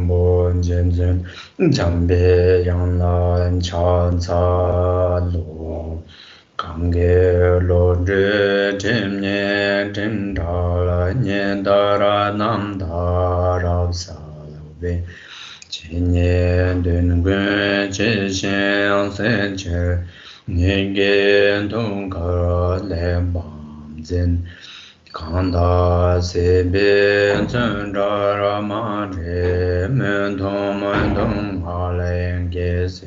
bon jen jen jambe yang lan chan sa lo kang ge lo zhe jen nye jen da la nye da ra nam da ra sa lo be jen nye dun gun che shen sen che nye ge dong ka le bam zen Kanda sebe zhen zha ra ma zhe men tong ha len ge se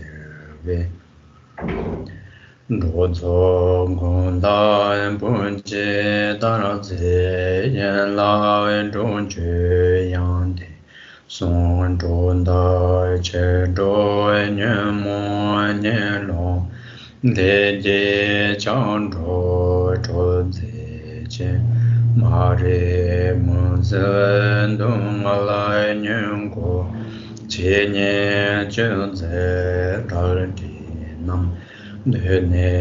ve zhuo zong gong dan bun jie da ra zi yan la wen zhong jue yang de song zhong da che zhuo nian mo nian long de jie chang zhuo zhuo zi jian ma re mu zhen dong a lai nian guo qie nian zhen zhe ra di nam de ne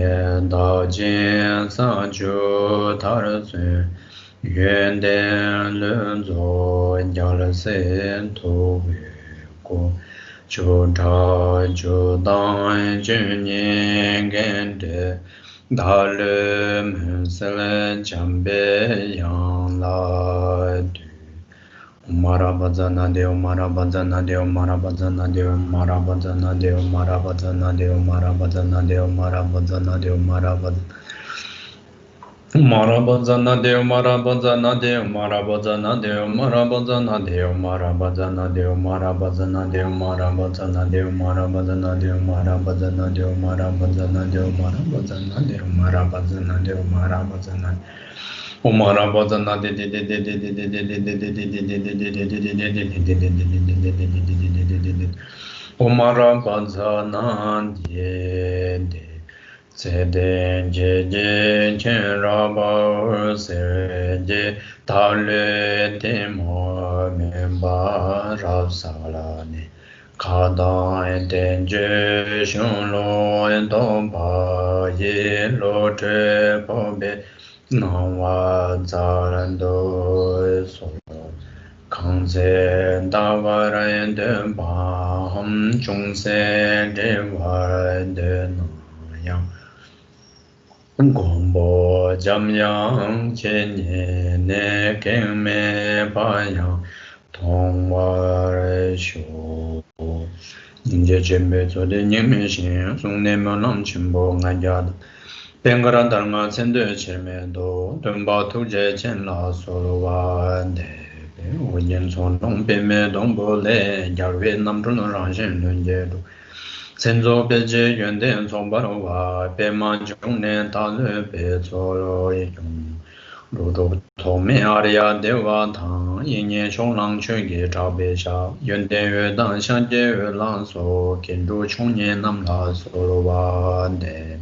da jian sa ju ta re zun yuan den lun zuo ya le sen tu wu guo ju cha ju dang jun nian gen de da le men se le jiang bei yang la du Marabazana deo marabazana deo marabazana deo marabazana deo marabazana deo marabazana deo marabazana deo marabazana deo marabazana deo marabazana deo marabazana deo marabazana deo marabazana deo marabazana deo marabazana deo marabazana deo marabazana deo marabazana deo marabazana deo marabazana Umarabazana de Umarabazana de Seden je je chen raba se je tale te mo memba rab salane kada den je shun lo en don ba ye lo tre po be na wa za ran do so kang se da wa ran de ba hum chung se de wa de na yang Gombo jam yang chen ye ne keng me pa yang tong wa re shu ning je chen be zo de nying me xin sung ne ma nam chen bo nga ya da ben ga ran dar nga chen de che me do dun ba tu je chen la so lo wa de wo yin son dong be me dong bo le ya we nam zhong rang shen lun je du Senzo peche yuan ten song paro wa pe ma chung ne ta le pe so lo yung lu du to me ariya dewa tang yin ye chong lang chun ge cha pe sha yuan ten yue dan xiang jie yue lang so kin zhu chung ne nam la so lo wa de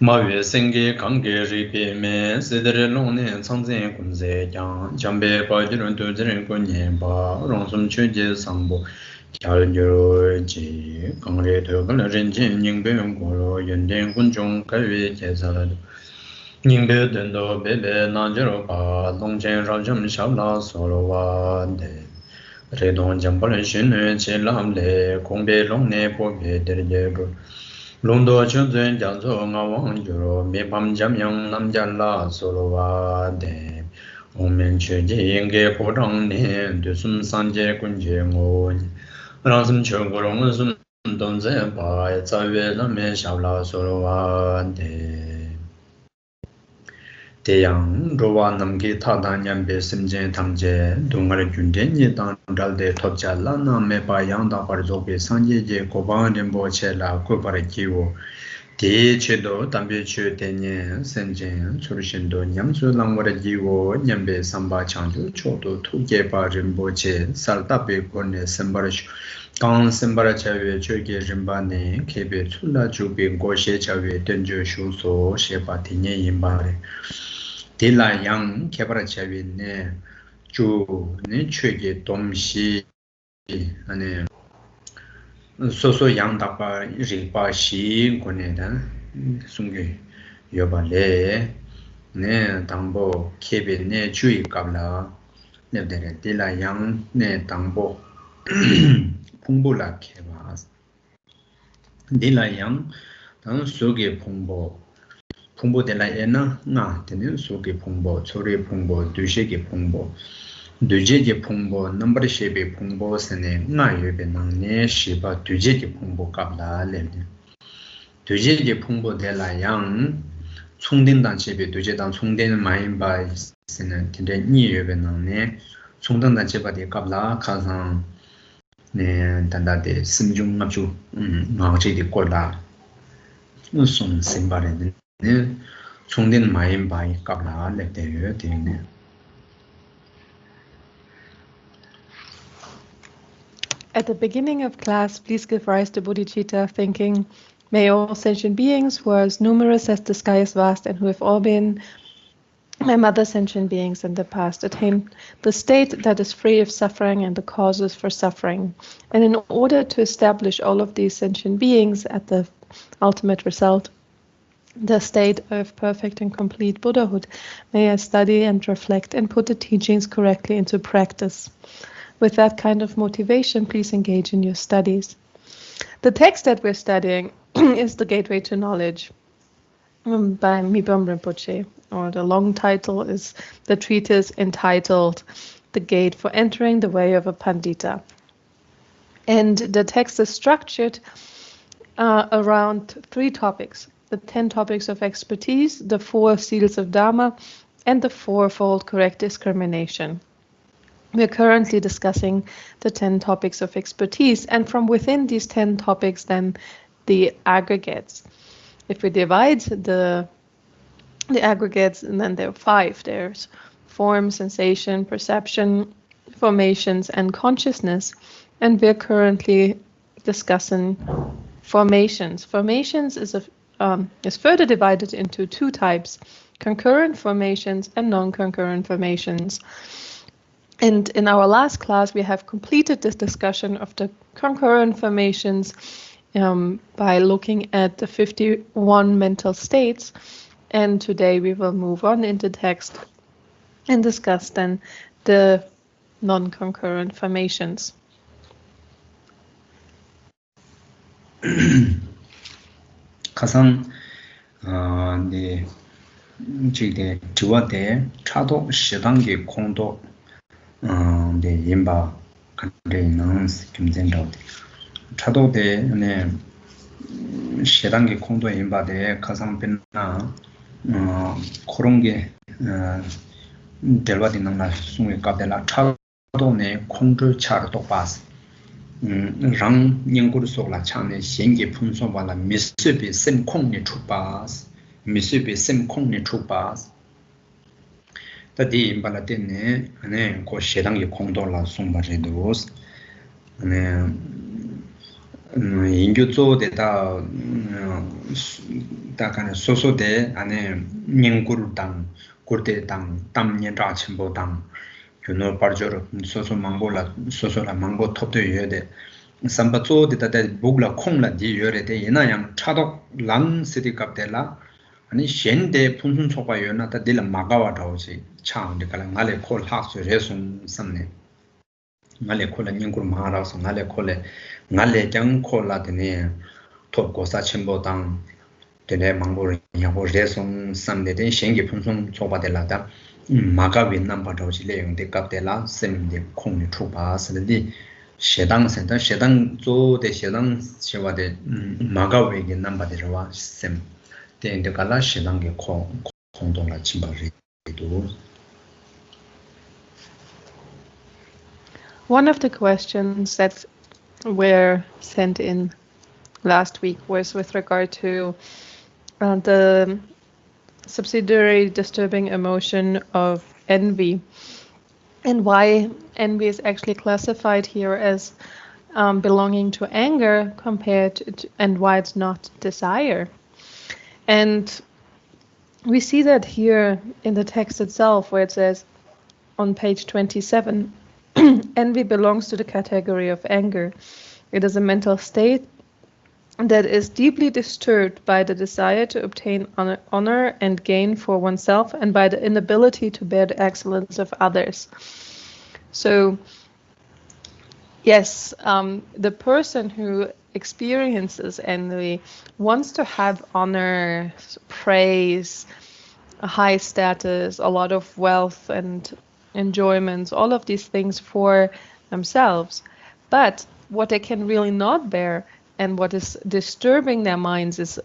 Ma yue seng ge kang ge ri pe me se de re long ne cang zhen kun ze yang jiang pe pa ji run tu zhen kun nian pa rong sum chun jie sang bo Chiao Yu Ji Gong Li Tu Gong Le Ren Jin Ning Bei Yong Guo Lo Yun Den Gun Zhong Kai Wei Jie Sa Le Du Ning Bei Den Do Bei Bei Na Jie Ro Pa Long Chen Rao Zhen Xiao La So Lo Wa De Re Dong Jiang Pa Le Xin Le Qi Lam Le Gong Bei Long Ne Po Bei De Ye Gu Long Do Chen Zhen Jiang Zhou Nga Wang Yu Ro Mi Pam Jiang Yang Nam Jia La So Lo Wa De Ong Men Qu Ji Yin Ge Po Zhang Nian Du Sum San Jie Gun Jie Ngo Rang Sum Qiu Gu Rong Sum Dong Zhe Ba Za Yue Lam Me Xiao La So Lo Wa De Te Yang Ro Wa Nam Ki Ta Dan Yan Be Sim Jian Tang Jie Dong Ar Jun Den Ye Dang Dal De Top Jia La Na Me Ba Yang Da Par Zo Be Sang Ye Je Ko Ba Ren Bo Che La Ku Par Ki Wo Te Che Do Tam Be Che Te Nye Sen Jian Chur Shin Do Nyam Su Lang War Ji Wo Nyam Be Sam Ba Chang Ju Cho Do Tu Ge Ba Ren Bo Che Sal Ta Be Ko Ne Sem Bar Shu Gang Sem Bar Cha Yue Che Ge Ren Ba Ne Ke Be Chu La Ju Be Go She Cha Yue Den Ju Shu So She Ba Ti Nye Yin Ba Re Ti La Yang Ke Bar Cha Yue Ne Ju Ne Che Ge Dom Shi Ane So So Yang Da Ba Ri Ba Shi Go Ne Dan Sung Ge Yo Ba Le Ne Dang Bo Ke Be Ne Ju Yi Ka La lepdere dila yang ne tangbo pungbola kebas dila yang tang soge pungbo dela ena nga tenen soge pungbo chore pungbo dujege pungbo dujege pungbo number shebe pungbo sene nga yebe nangne shiba dujege pungbo kabla lepde dujege pungbo dela yang 총된단 집에 두제단 총되는 마인바 있는 근데 니여베 나네 총된단 집에 갑라 가상 네 단다데 심중 압주 나오지디 꼴라 무슨 심바레네 총된 마인바 갑라 렉데요 되네 At the beginning of class, please give rise to bodhicitta, thinking, may all sentient beings who are as numerous as the sky is vast and who have all been my mother sentient beings in the past attain the state that is free of suffering and the causes for suffering. And in order to establish all of these sentient beings at the ultimate result, the state of perfect and complete Buddhahood, may I study and reflect and put the teachings correctly into practice. With that kind of motivation, please engage in your studies. The text that we're studying is The Gateway to Knowledge by Mibam Rinpoche, or the long title is the treatise entitled The Gate for Entering the Way of a Pandita. And the text is structured around 3 topics: the 10 topics of expertise, the 4 seals of Dharma, and the 4-fold correct discrimination. We're currently discussing the 10 topics of expertise, and from within these 10 topics, then the aggregates. If we divide the aggregates, and then there are 5. There's form, sensation, perception, formations, and consciousness. And we're currently discussing formations. Formations is further divided into 2 types: concurrent formations and non-concurrent formations. And in our last class, we have completed this discussion of the concurrent formations by looking at the 51 mental states. And today we will move on in the text and discuss then the non-concurrent formations. 가상 네 지게 주와대 차도 시단계 공도 네 임바 간대는 김전도 차도대 네 시단계 공도 임바대 가상 변나 그런 게 델바디는 나 숨에 갑달라 차도네 공주 차도 봐서 랑 연구를 속라 차네 신기 분석발라 미스비 셈콩니 추바스 미스비 셈콩니 추바스 다디 발라테네 아네 고 시당이 공도라 송바제도스 아네 인교조데다 다간에 소소데 아네 연구르당 고르데당 담년자 첨보당 균노 빠르저로 소소 망고라 소소라 망고 톱도 여데 삼바조데다 복라 콩라 디 여레데 이나양 차독 랑 시디 갑데라 아니 셴데 푼순 초과 요나다 딜 마가와 다오지 차운데 칼 말레 콜 학수 레슨 삼네 말레 콜라 닝구르 마라서 말레 콜레 말레 장 콜라드네 톱고사 첨보당 데네 망고르 야고 레슨 삼데데 셴게 푼순 초바데라다 마가위 남바도지 레용데 갑데라 셈데 콩니 추바스데 셰당 센터 셰당 조데 셰당 시와데 마가위게 남바데라와 셈 데인데 갈라 셰당게 공동라 침바리도. One of the questions that were sent in last week was with regard to the subsidiary disturbing emotion of envy, and why envy is actually classified here as belonging to anger compared to, and why it's not desire. And we see that here in the text itself, where it says on page 27, envy belongs to the category of anger. It is a mental state that is deeply disturbed by the desire to obtain honor and gain for oneself, and by the inability to bear the excellence of others. So yes, the person who experiences envy wants to have honor, praise, a high status, a lot of wealth and enjoyments, all of these things for themselves. But what they can really not bear and what is disturbing their minds is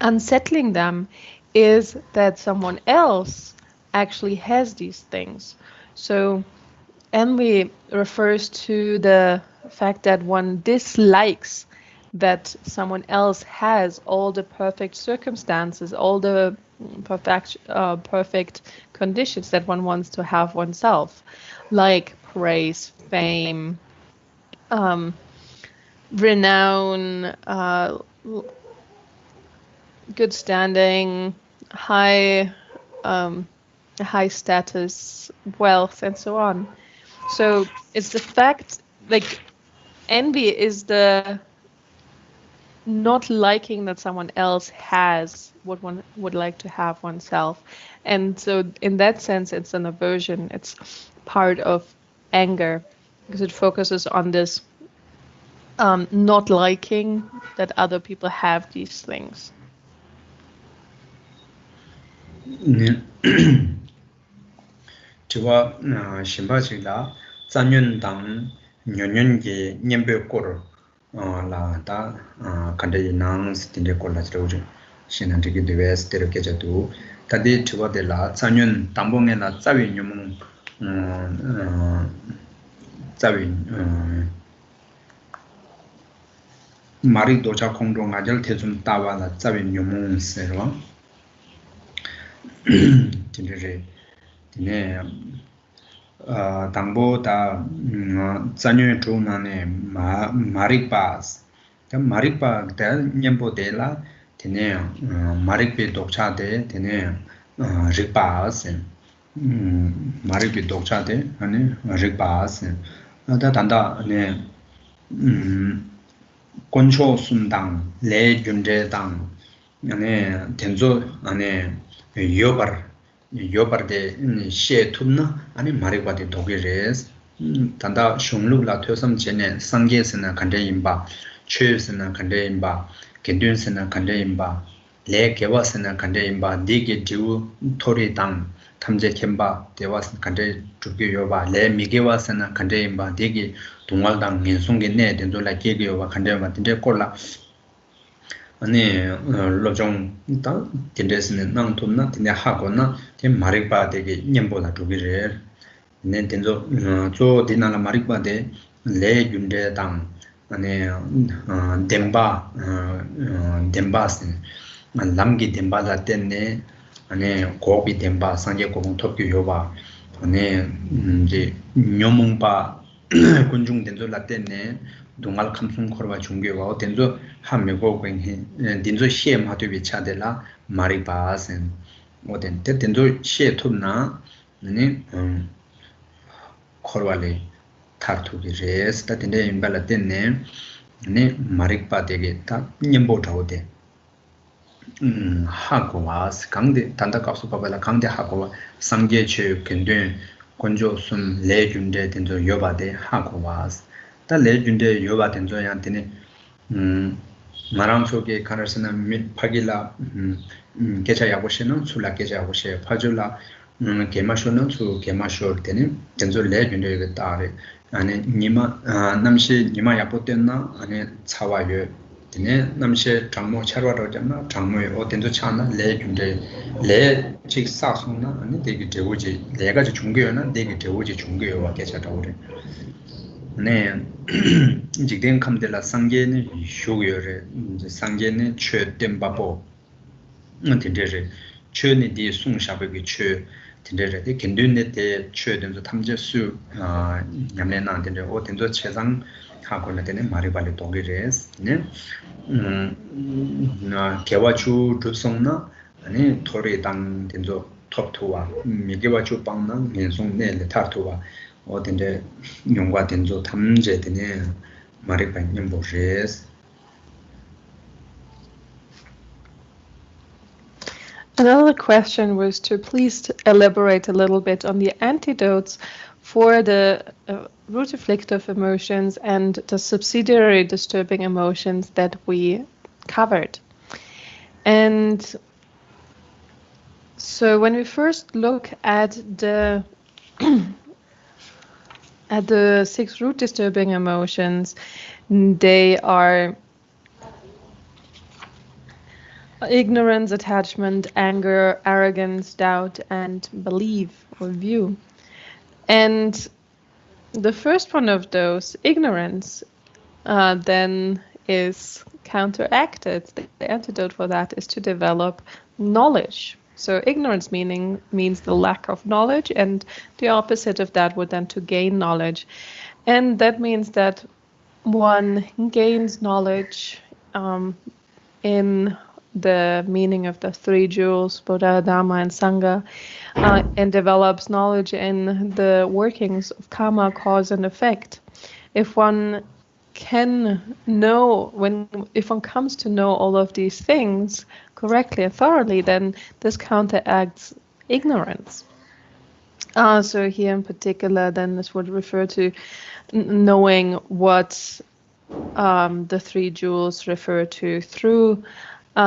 unsettling them is that someone else actually has these things. So envy refers to the fact that one dislikes that someone else has all the perfect circumstances, all the perfect conditions that one wants to have oneself, like praise, fame, um, renown, good standing, um, high status, wealth, and so on. So it's the fact, like envy is the not liking that someone else has what one would like to have oneself. And so in that sense, it's an aversion. It's part of anger because it focuses on this not liking that other people have these things. Tiwa Shimbachila, Zanyun Dang, Nyonyi, Nyembe Kor, La Da, Kande Nang, Tinde Kola Trojan, Shinantiki de West, Terokejatu, Tadi Tiwa de la, Zanyun, Tambong and la Zawin Yumung, Zawin, Mari Docha Kongdong, Ajal Tezum Tawa, la Zawin Yumung Serva, Tindere, Tine. Tangbo ta zanyo chu na ne marikpas ta marikpa ta nyempo de la tene marikpe dokcha de tene rikpas marikpe dokcha de ane rikpas ta tanda ne koncho sundang le junje dang ane tenzo ane yobar de she tumna ani marikwa de doge res tanda shungluk la thosam chene sangye sena kande imba chö sena kande imba kendun sena kande imba le kewa sena kande imba dige diu thori dang tamje kemba dewa kande chukge yoba le migewa sena kande imba dige dungal dang ngensungge ne denzo la kege yoba kande imba tinde kola 아니 로종 다 딘데스는 낭톰나 딘데 하고나 딘 마릭바 되게 냠보다 두기래 네 딘조 조 디나라 마릭바데 레 윤데 당 아니 뎀바 뎀바스 남기 뎀바다 때네 아니 고비 뎀바 상제 고봉 톱기 요바 아니 이제 녀몽바 군중 덴조 라때네 동알 감순 거와 중개와 덴조 함메고 괜히 딘조 시엠 하도비 차데라 마리바센 오덴 덴조 시에 톱나 아니 거와레 타투기 레스 다딘데 임발라테네 아니 마릭바데게 다 냠보타오데 하고와스 강데 단다가수 바발라 강데 하고와 상계체 근된 건조숨 레준데 된저 여바데 하고와스 다 레준데 여바 된저한테네 마랑 속에 가르스나 미 파길라 계좌 야고시는 술라 계좌 야고시 파줄라 게마쇼는 수 게마쇼 때는 된저 레준데 이거 따래 아니 니마 남시 니마 야포됐나 아니 차와요 드네 남시 장모 차로라잖아 장모에 어딘도 차나 레준데 레 직사송나 아니 되게 되오지 내가 저 중개요나 되게 되오지 중개요와 계좌다 오래 네 직된 감들라 상계는 쇼요레 상계는 최된바보 tindeje chö ni di sung shabe ge chö tindeje de kendun ne de chö den zo tamje su nyamle na de o den zo chezang ha ko na de mari bale dong ge res ne na kewa chu du song na ani thore dang den zo top tuwa mi ge wa chu pang na ne song ne le tar tuwa o den de nyongwa den zo tamje de ne mari ba nyam bo res. Another question was to please elaborate a little bit on the antidotes for the root afflictive emotions and the subsidiary disturbing emotions that we covered. And so when we first look at the at the 6 root disturbing emotions, they are ignorance, attachment, anger, arrogance, doubt, and belief or view. And the first one of those, ignorance, then is counteracted. The antidote for that is to develop knowledge. So ignorance means the lack of knowledge, and the opposite of that would then to gain knowledge. And that means that one gains knowledge in the meaning of the 3 jewels, Buddha, Dharma, and Sangha, and develops knowledge in the workings of karma, cause and effect. If one can know, if one comes to know all of these things correctly and thoroughly, then this counteracts ignorance. So here in particular, then this would refer to knowing what the 3 jewels refer to through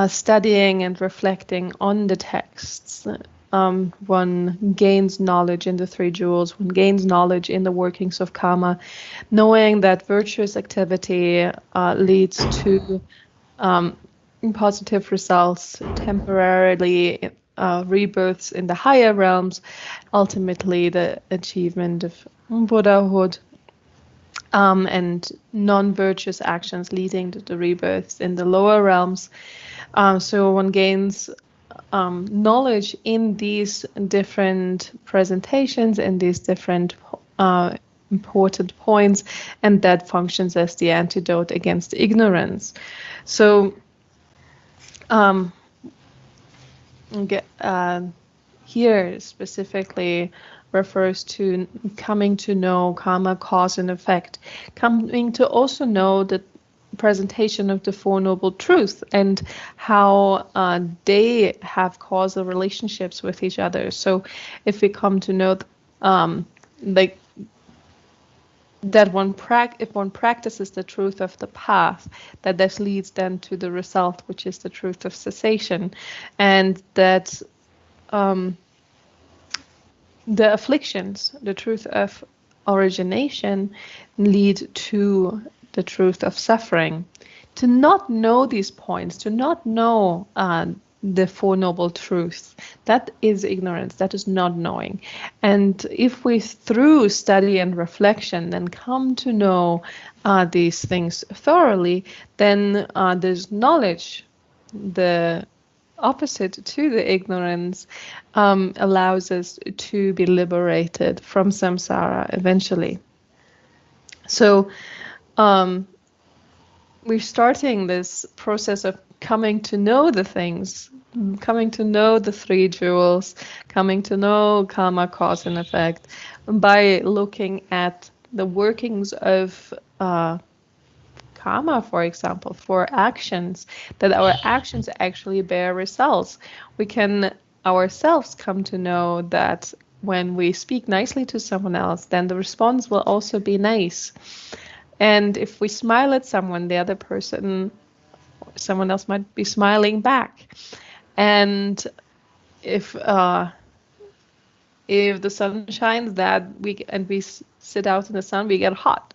studying and reflecting on the texts. One gains knowledge in the 3 jewels, one gains knowledge in the workings of karma, knowing that virtuous activity leads to positive results, temporarily rebirths in the higher realms, ultimately the achievement of Buddhahood, and non-virtuous actions leading to the rebirths in the lower realms. So one gains knowledge in these different presentations, in these different important points, and that functions as the antidote against ignorance. So here specifically refers to coming to know karma, cause and effect, coming to also know the presentation of the Four Noble Truths and how they have causal relationships with each other. So if we come to know like that if one practices the truth of the path, that this leads then to the result, which is the truth of cessation, and that the afflictions, the truth of origination, lead to the truth of suffering. To not know these points, to not know the Four Noble Truths, that is ignorance, that is not knowing. And if we, through study and reflection, then come to know these things thoroughly, then there's knowledge, the opposite to the ignorance, allows us to be liberated from samsara eventually. So we're starting this process of coming to know the things, coming to know the 3 jewels, coming to know karma, cause and effect, by looking at the workings of karma, for example, for actions, that our actions actually bear results. We can ourselves come to know that when we speak nicely to someone else, then the response will also be nice. And if we smile at someone, the other person, someone else might be smiling back. And if the sun shines, we sit out in the sun, we get hot.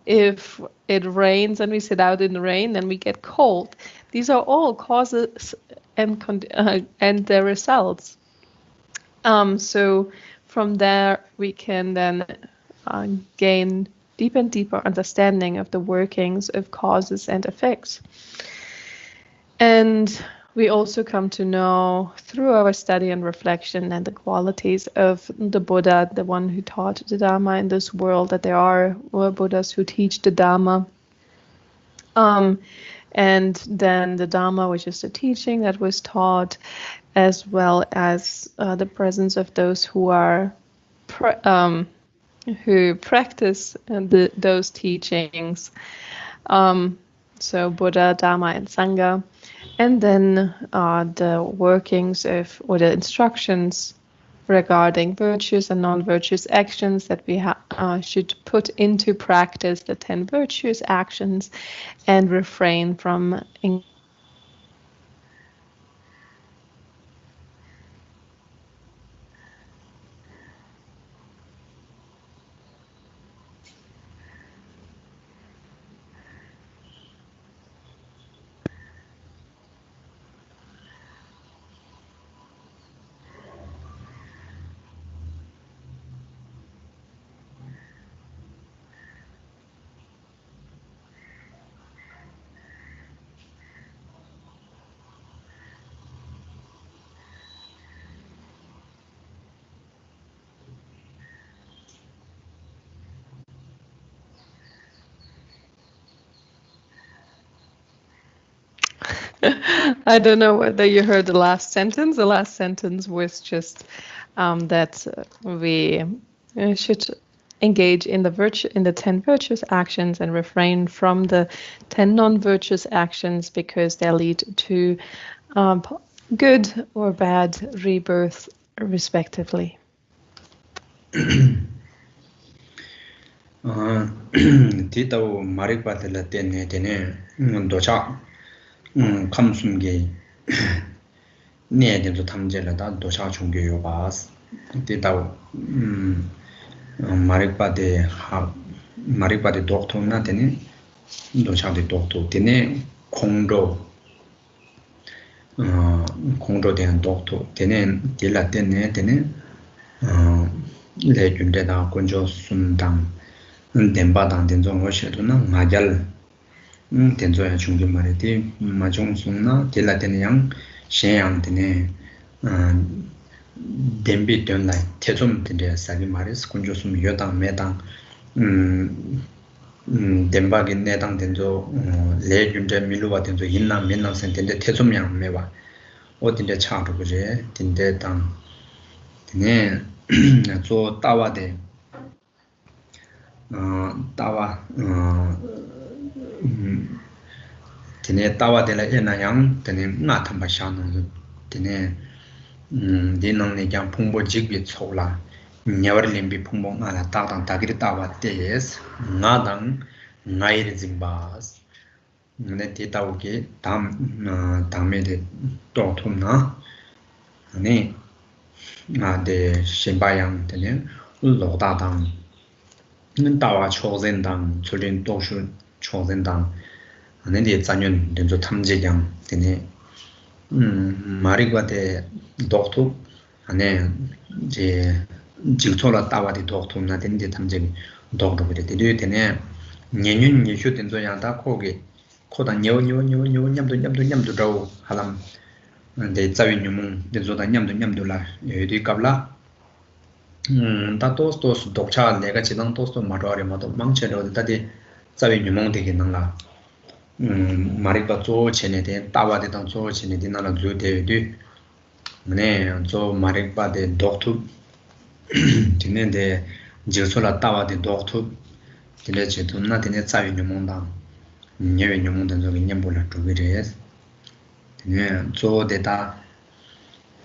If it rains and we sit out in the rain, then we get cold. These are all causes and their results. So from there, we can then gain deeper and deeper understanding of the workings of causes and effects. And we also come to know through our study and reflection and the qualities of the Buddha, the one who taught the Dharma in this world, that there are Buddhas who teach the Dharma. And then the Dharma, which is the teaching that was taught, as well as the presence of those who are who practice those teachings. So Buddha, Dharma, and Sangha. And then the workings of, or the instructions regarding virtuous and non-virtuous actions that we should put into practice, the 10 virtuous actions, and refrain from I don't know whether you heard the last sentence. The last sentence was just that we should engage in the 10 virtuous actions and refrain from the 10 non-virtuous actions because they lead to good or bad rebirth, respectively. Titao marikpatila tene docha kamsumge ne denzo tamjela da docha chungge yobas titao marikpate dokto na tene docha de dokto tene kongdo den dokto tene tila tene le junde da konjo sundang denpa dang denzo ngo shedo na ngajal denzo ya chungi mare di majong sung na tila tene yang shen yang tene denpi ten lai tezom tene sagi mare konjo sum yodang medang denpa ki nedang denzo le junde miluwa denzo yinna menang sen tende tezom yang mewa o tende chang rupu re tende dang tene zo tawa de tawa tene tawa de la ena yang tene nga thamba shan tene de nang ne yang phungbo jigbi chola nyawar limbi phungbo nga la ta tang tagiri tawa tes nga dang ngai ri jimbas ne te taw ke tam me de to thum na ne nga de shimbayang tene lo da dang 다와 초전당 출린 도슈 초전당 안에 잔연 된저 탐지량 되네 마리과데 독토 안에 이제 지토라 따와디 독토나 된데 탐지 독도 그래 되네 년년 예쇼 된저 양다 코게 코다 녀녀녀녀 냠도 더 하람 근데 자위뉴문 된저다 냠도라 여디 갑라 다 토스 독차 내가 지당 토스 마로아리 마도 망체로 다디 자위 유몽 되게 năng 마리가 조 체네데 따와데당 조 체네데 나라 조 되디 네, 조 마리바데 독투 디네데 지소라 따와데 독투 디네 제도나 디네 자위 유몽당 녀외 유몽당 저기 냠볼라 두비레스 디네 조 데다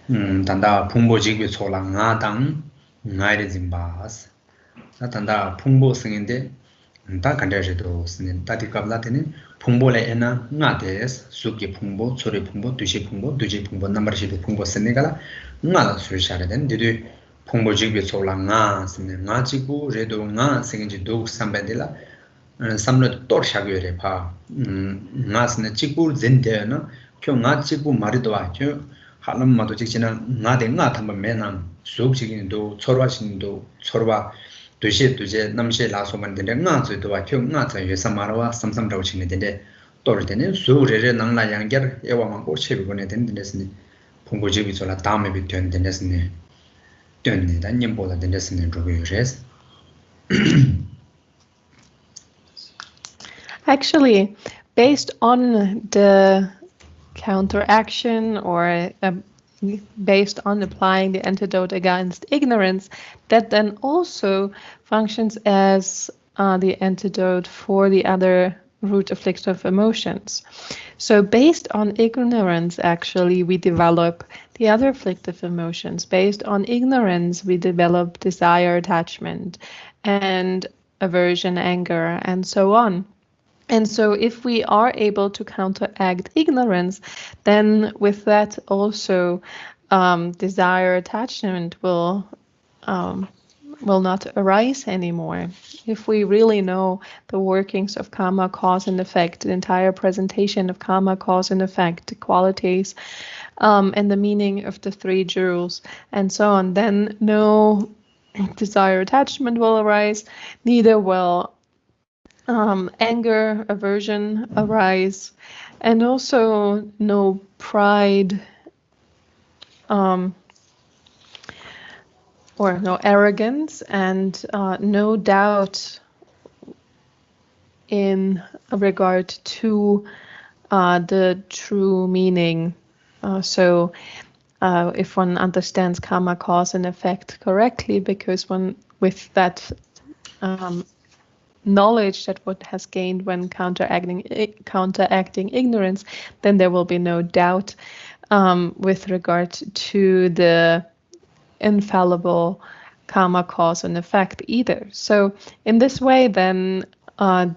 단다 풍보지기 소랑아당 ngaire zimbas tanda phungbo singinde ta kandaje do sinin tati kabla tene phungbo le ena ngades suki phungbo chore phungbo duji phungbo number shi phungbo senegala ngala sushare den didu phungbo jigbe chola nga sinin nga chibu redo nga singinji do sambedela samno tor shagere pha nga sine chibu zende na kyo nga chibu maridoa kyo 하는 마도 직진은 나대 나 한번 매난 수업식인도 철화신도 철화 도시에 도제 남시 라소만 되는데 나저도 와 경나저 예사마라와 삼삼라고 치는데 또를 때는 수레레 낭라 양결 예와만 고치고 보내 되는데스니 풍고집이 졸라 다음에 비트는 되는데스니 되는 단념보다 되는데스니 저거요레스 Actually, based on the counteraction or based on applying the antidote against ignorance, that then also functions as the antidote for the other root afflictive emotions. So based on ignorance, actually, we develop the other afflictive emotions. Based on ignorance, we develop desire, attachment, and aversion, anger, and so on. And so if we are able to counteract ignorance, then with that also desire, attachment will not arise anymore. If we really know the workings of karma, cause and effect, the entire presentation of karma, cause and effect, the qualities, and the meaning of the three jewels, and so on, then no desire, attachment will arise, neither will anger, aversion arise, and also no pride, or no arrogance, and no doubt in regard to the true meaning. So if one understands karma, cause and effect correctly, because one with that knowledge that one has gained when counteracting ignorance, then there will be no doubt with regard to the infallible karma, cause and effect either. So in this way, then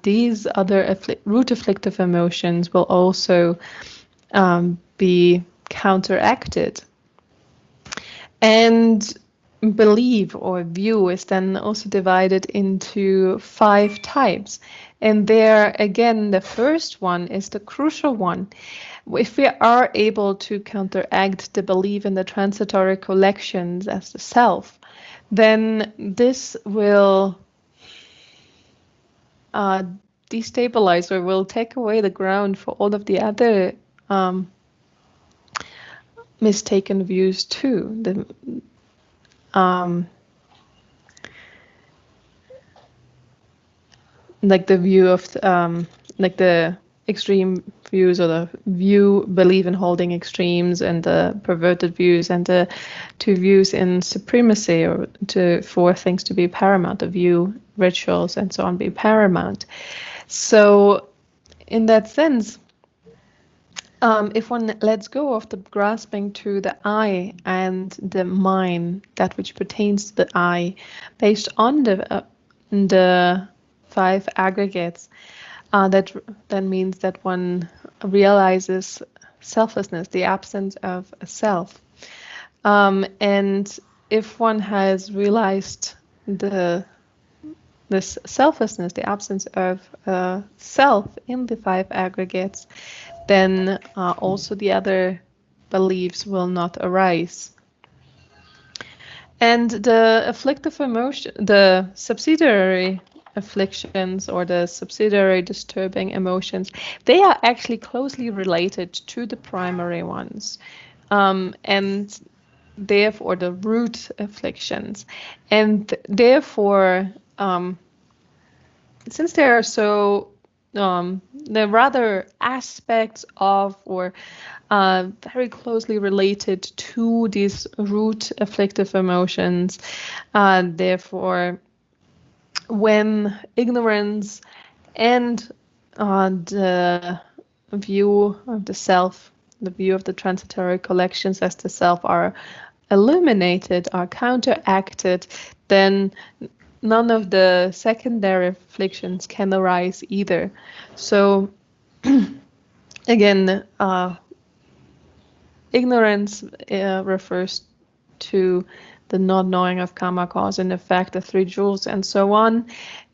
these other root afflictive emotions will also be counteracted. And belief or view is then also divided into 5 types. And there again, the first one is the crucial one. If we are able to counteract the belief in the transitory collections as the self, then this will destabilize or will take away the ground for all of the other mistaken views too. Like the view of like the extreme views, or the view believe in holding extremes, and the perverted views, and the 2 views in supremacy, or for things to be paramount, the view, rituals, and so on be paramount. So in that sense, if one lets go of the grasping to the I and the mine, that which pertains to the I, based on the 5 aggregates, that means that one realizes selflessness, the absence of a self. And if one has realized this selflessness, the absence of self in the 5 aggregates, then also the other beliefs will not arise. And the afflictive emotion, the subsidiary afflictions, or the subsidiary disturbing emotions, they are actually closely related to the primary ones. And therefore the root afflictions. And therefore, since they are so they're rather aspects of, or very closely related to these root afflictive emotions. Therefore, when ignorance and the view of the self, the view of the transitory collections as the self are eliminated, are counteracted, then none of the secondary afflictions can arise either. So again, ignorance refers to the not knowing of karma, cause and effect, the 3 jewels, and so on.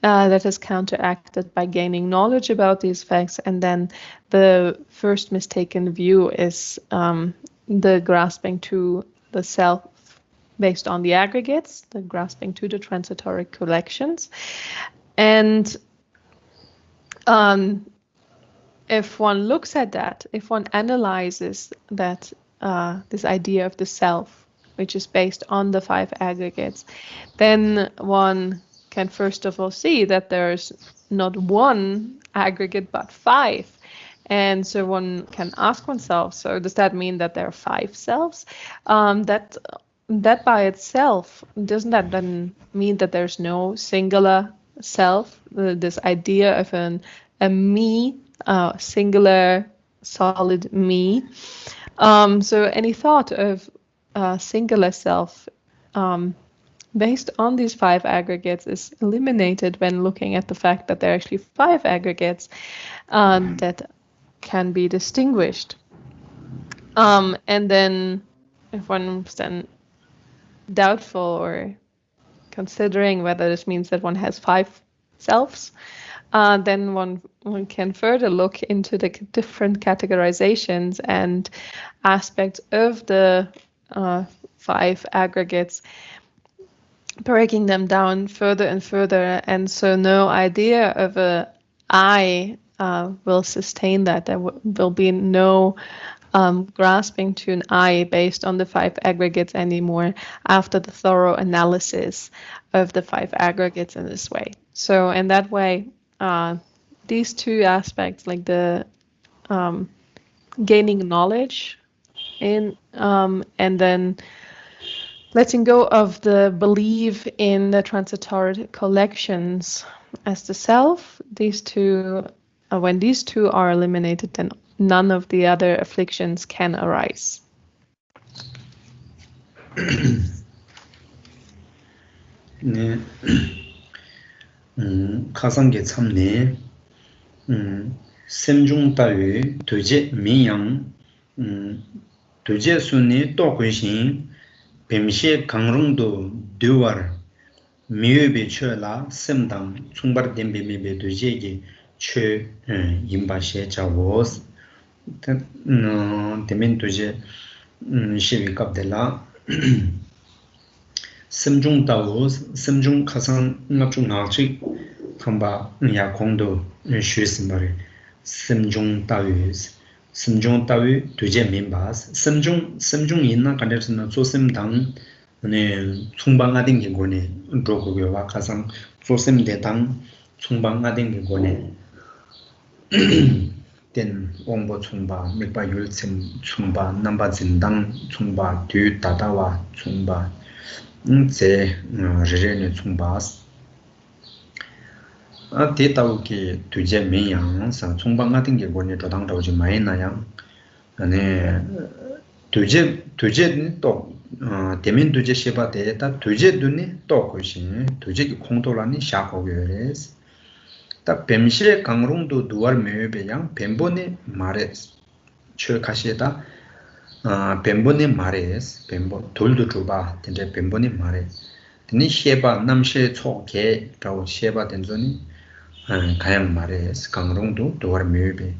That is counteracted by gaining knowledge about these facts. And then the first mistaken view is the grasping to the self based on the aggregates, the grasping to the transitory collections. And if one looks at that, if one analyzes that, this idea of the self, which is based on the 5 aggregates, then one can first of all see that there's not one aggregate but 5. And so one can ask oneself, so does that mean that there are 5 selves? That by itself, doesn't that then mean that there's no singular self? This idea of an a me, singular, solid me. So any thought of singular self based on these 5 aggregates is eliminated when looking at the fact that there are actually 5 aggregates that can be distinguished. And then if one's then doubtful or considering whether this means that one has 5 selves, then one can further look into the different categorizations and aspects of the 5 aggregates, breaking them down further and further, and so no idea of a I will sustain that. There will be no grasping to an I based on the 5 aggregates anymore after the thorough analysis of the 5 aggregates in this way. So in that way, these 2 aspects, like the gaining knowledge in and then letting go of the belief in the transitory collections as the self, these 2, when these 2 are eliminated, then none of the other afflictions can arise. 네. 가상계 참네. 샘중 따위 도제 민양 도제 순니 또괴신 뱀시의 강릉도 듀월 미외비 쳐라 샘당 충발 댐비메베 도제기 최 임바시에 자워스 데멘 도제 시비캅델라 샘중 따우 샘중 가상 납중 나치 탐바 야공도 슈스마리 샘중 따위 심중 따위 두제 민바스 심중 있나 간데스나 조심당 네 충방하된 게 거네 로고가 가상 조심대당 충방하된 게 거네 된 옹보 충바 미바 율심 충바 넘바 진당 충바 뒤 다다와 충바 제 제레네 충바스 아 데이터기 두제 민양 상 총방 같은 게 뭐니 도당도 좀 많이 나양 안에 두제 또 대면 두제 시바 데이터 두제 눈이 또 것이 두제 공도라니 샤고게레스 딱 뱀실의 강롱도 두알 매베양 뱀본의 말에 철가시에다 뱀본의 말에스 뱀본 돌도 줘봐 근데 뱀본의 말에 니 시바 남시 초게라고 시바 된전이 가양 말에스 강롱도 두알 매베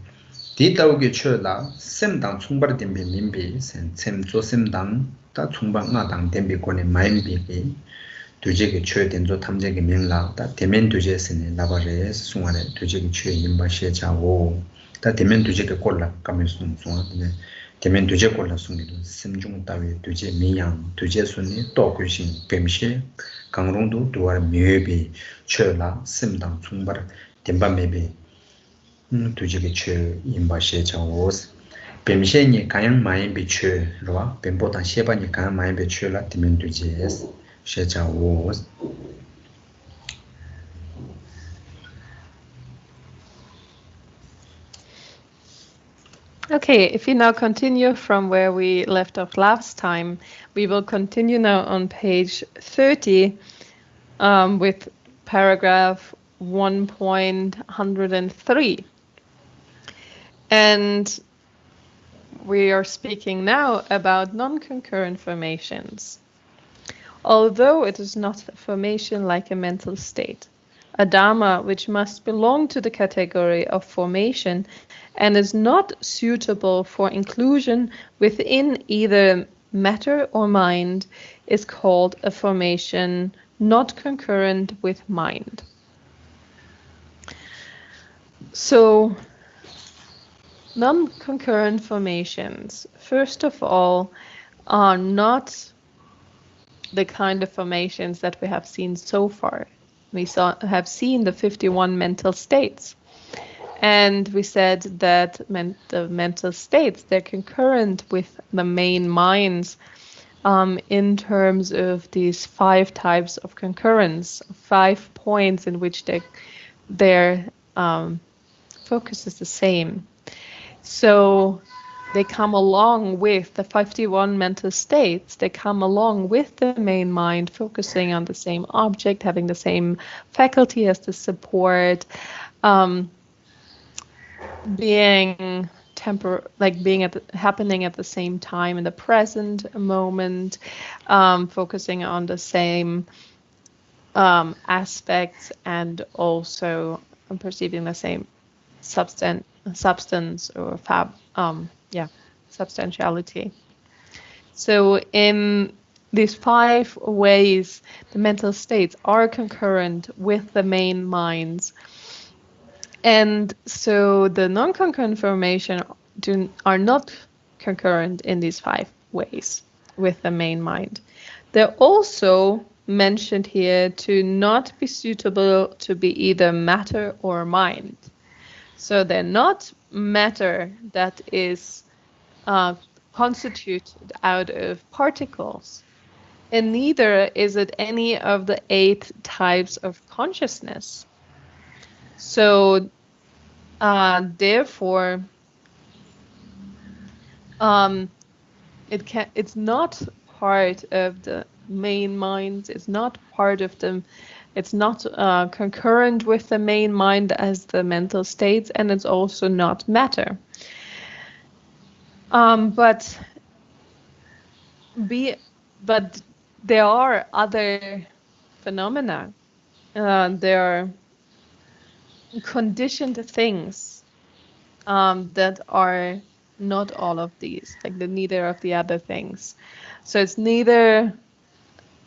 디다우게 쳐라 셈당 총발된 민비 셈 조셈당 다 총방나당 댐비권의 마임비게 두제게 쳐된조 탐제게 명라 다 대면 두제스네 나바레스 숭아레 두제게 쳐 임바시에 자고 다 대면 두제게 꼴라 가면서 숭아네 대면 두제 꼴라 숭이도 셈중 따위 두제 미양 두제 순이 또 그신 뱀시 강롱도 두알 매비 쳐라 셈당 총발 댐바메비 두지게 최 임바시에 자오스 뱀셰니 가양 마인 비추로와 뱀보다 셰바니 가양 마인 비추라 디면 두지에스 셰자오스 Okay, if we now continue from where we left off last time, we will continue now on page 30 with paragraph 1.103. And we are speaking now about non-concurrent formations. Although it is not a formation like a mental state, a dharma which must belong to the category of formation and is not suitable for inclusion within either matter or mind is called a formation not concurrent with mind. So, non-concurrent formations, first of all, are not the kind of formations that we have seen so far. We have seen the 51 mental states. And we said that the mental states, they're concurrent with the main minds in terms of these 5 types of concurrence, 5 points in which they're focus is the same. So they come along with the 51 mental states. They come along with the main mind, focusing on the same object, having the same faculty as the support, being happening at the same time in the present moment, focusing on the same aspects, and also perceiving the same substance or substantiality. So in these 5 ways, the mental states are concurrent with the main minds. And so the non-concurrent formation are not concurrent in these 5 ways with the main mind. They're also mentioned here to not be suitable to be either matter or mind. So they're not matter that is constituted out of particles, and neither is it any of the 8 types of consciousness. So therefore, it's not part of the main minds. It's not part of them. It's not concurrent with the main mind as the mental states, and it's also not matter. But there are other phenomena. There are conditioned things that are not all of these, like neither of the other things. So it's neither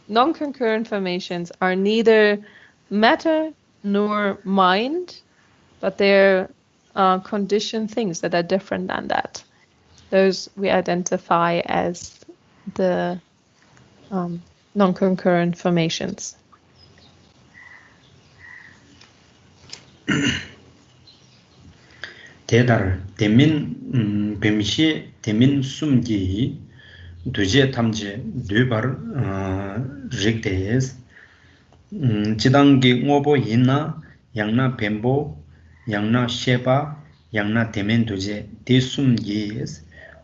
non-concurrent formations are neither matter nor mind, but they're conditioned things that are different than that. Those we identify as the non-concurrent formations. 대달 대민 뱀시 대민 숨기 두제 탐제 뇌발 릭데스 지당기 오보 있나 양나 뱀보 양나 셰바 양나 대민 두제 대숨기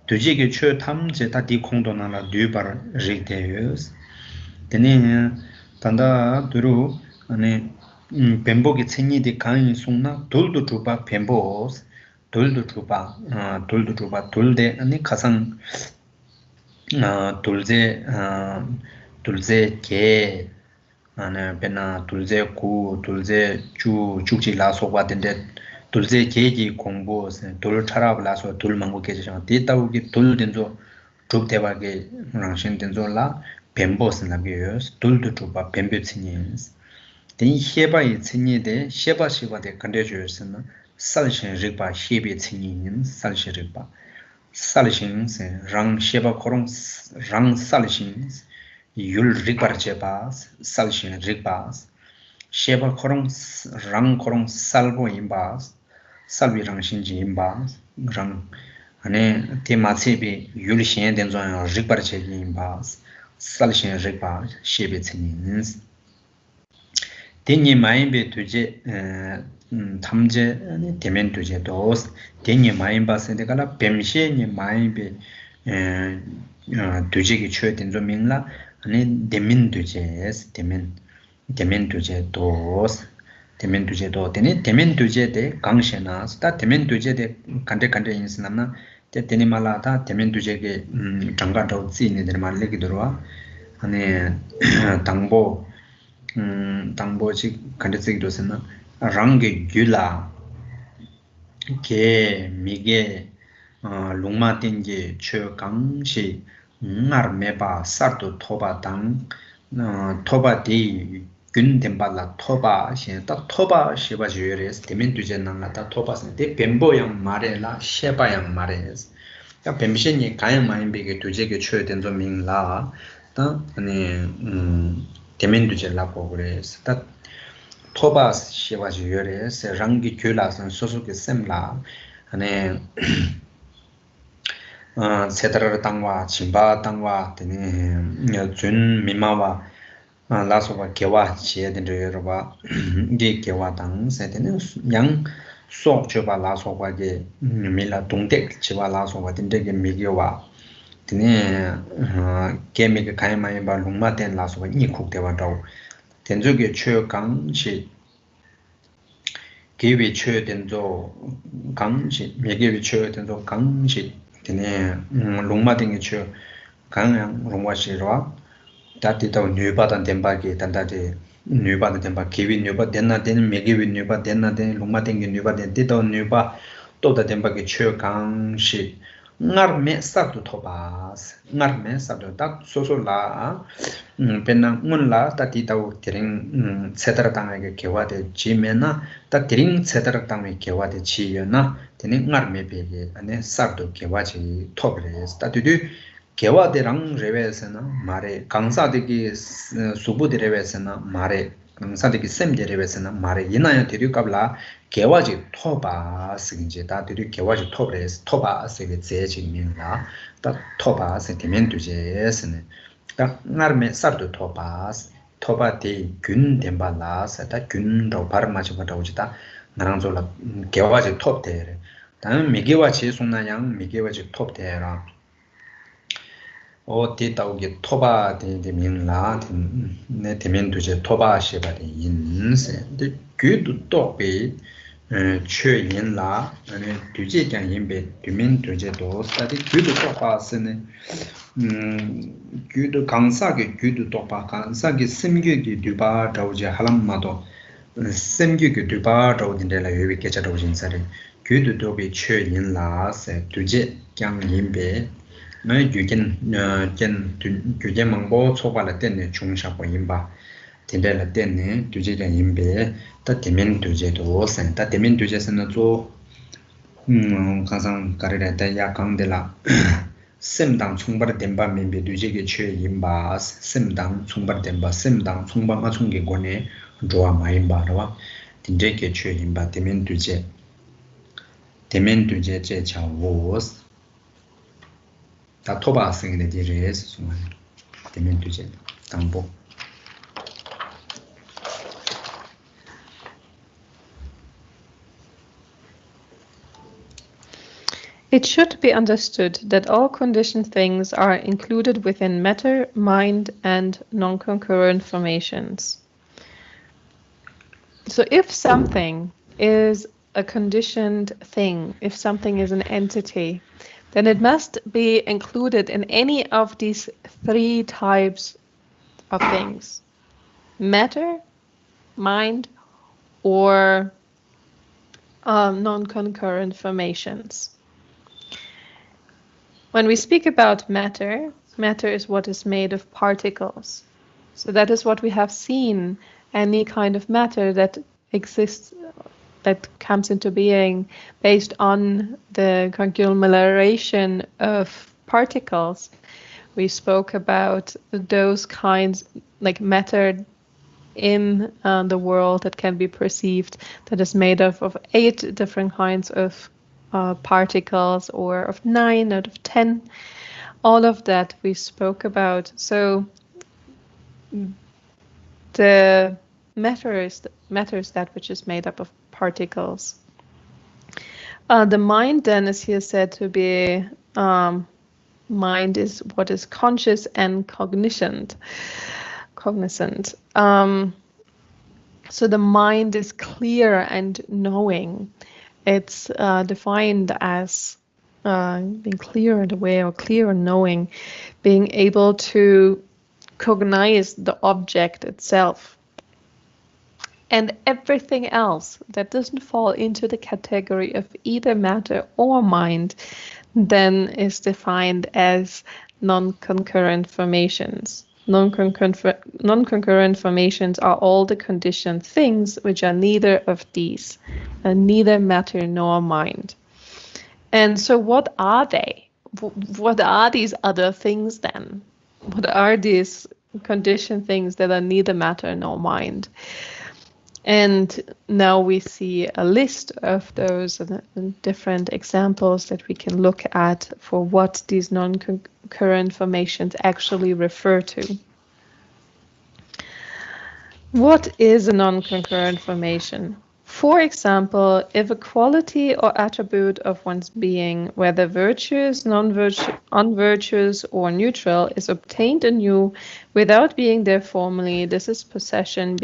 두제게 최 탐제 다디 공도나라 뇌발 릭데스 데네 단다 두루 아니 뱀보기 챙이디 강이 송나 돌도 주바 뱀보스 돌도 주바 돌데 아니 가상 돌제 개 아니 베나 돌제 구 돌제 주 죽지 라소가 된데 돌제 개기 공부스 돌 차라블라서 돌 망고 계시죠 데이터기 돌 된조 쭉 대박에 랑신 된조라 뱀보스 나게요스 돌도 주바 뱀베치니스 된 셰바이 칭니데 셰바시바데 컨데주스는 살신 릭바 셰비 칭니는 살신 릭바 살신 랑 셰바 코롱 랑 살신 율 릭바 제바 살신 릭바 셰바 코롱 랑 코롱 살보 임바 살비랑 신지 임바 랑 아네 테마체비 율 셴 된존 릭바 제기 임바 살신 릭바 셰비 칭니는 대니 마인베 두제 탐제 대면 두제 도스 대니 마인바스데가라 뱀시니 마인베 두제기 최된 좀 민라 아니 대면 두제스 대면 두제 도스 대면 두제도 되니 대면 두제데 강셔나 스타 대면 두제데 간데 인스나나 대니 말라다 대면 두제게 장가도 지니들 말레기 들어와 아니 당보 당보지 간데쓰기 도스나 랑게 귤라 게 미게 롱마틴게 최강시 나르메바 사르도 토바당 토바디 균덴발라 토바 시다 토바 시바지레스 데멘두제나나다 토바스데 뱀보양 마레라 셰바양 마레스 야 뱀신이 가양 마인베게 두제게 최된 좀 민라 다 아니 데멘두제 라고 그래서 다 토바스 시바지 요레스 랑기 귤라선 소소게 셈라 아니 세타르 땅와 진바 땅와 되네 준 미마와 라소바 개와 지에된 저여바 게 개와 땅 세되는 양 sok choba la sokwa ge mila dongdek chiba la sokwa dinde ge migewa dine gemi ge kaima yinba lungma ten la sokwa ni kuk dewa daw tenzo ge chö gang shi gewi chö tenzo gang shi migewi chö tenzo gang shi dine lungma ten ge chö gang yang lungwa shi rwa dati daw nyuba dan tenpa ge tanda de nyuba dan tenpa gewi nyuba tenna ten migewi nyuba tenna ten lungma ten ge nyuba ten di daw nyuba toda tenpa ge chö gang shi ngar me sabdu thobas ngar me sabdu tak soso la penna ngun la ta ti taw tiring cetera tang ge kewa de chi me na ta tiring cetera tang me kewa de chi yo na tene ngar me be ge ane sabdu kewa chi thobres ta tu kewa de rang reves na mare gangsa de gi subu de reves na mare gangsa de gi sem de reves na mare yina ya de kabla kewa ji thoba sinje ta de kewa ji thobres thoba se ge je ji min la ta thoba se timen tu je sene ta ngarme sardu thoba de 균 demba la sa ta 균 ro par ma chi ba ta ta ngarang zo la kewa ji thob de ta mi gewa chi sungna yang mi gewa ji thob de ra o ti tau ge thoba de min la ne timen tu je thoba she ba de yin se de gu du to be chö yin la ane du je kyang yin be du min du je do sa de gu du to pa se ne gu du gangsa ge gu du to pa gangsa ge sim ge ge du ba dau je halam ma do sim ge ge du ba dau din de la yue ke cha dau jin sa de gu du to be chö yin la se du je kyang yin be 네 규겐 규겐 망보 초발에 때네 중샤고 임바 딘데라 때네 규제된 임베 다 대면 규제도 센다 대면 규제선은 조 가상 가르레다 야강데라 셈당 총발 덴바 민베 규제게 최 임바 셈당 총발 덴바 셈당 총방아 총게 권에 조아 마임바라와 딘데게 최 임바 대면 규제 제 차고스 다 토바 생에 대해서 정말 되면 되지 당보 It should be understood that all conditioned things are included within matter, mind, and non-concurrent formations. So if something is a conditioned thing, if something is an entity, then it must be included in any of these three types of things: matter, mind, or non-concurrent formations. When we speak about matter, matter is what is made of particles. So that is what we have seen. Any kind of matter that exists, that comes into being based on the conglomeration of particles. We spoke about those kinds, like matter in the world that can be perceived, that is made of 8 different kinds of particles, or of 9 out of 10. All of that we spoke about. So the matter is that which is made up of particles. The mind then is here said to be, mind is what is conscious and cognizant. So the mind is clear and knowing. It's defined as being clear and aware, or clear and knowing, being able to cognize the object itself. And everything else that doesn't fall into the category of either matter or mind then is defined as non-concurrent formations. Non-concurrent formations are all the conditioned things which are neither of these, neither matter nor mind. And so what are they? What are these other things then? What are these conditioned things that are neither matter nor mind? And now we see a list of those different examples that we can look at for what these non-concurrent formations actually refer to. What is a non-concurrent formation? For example, if a quality or attribute of one's being, whether virtuous, unvirtuous, or neutral, is obtained anew without being there formally, this possession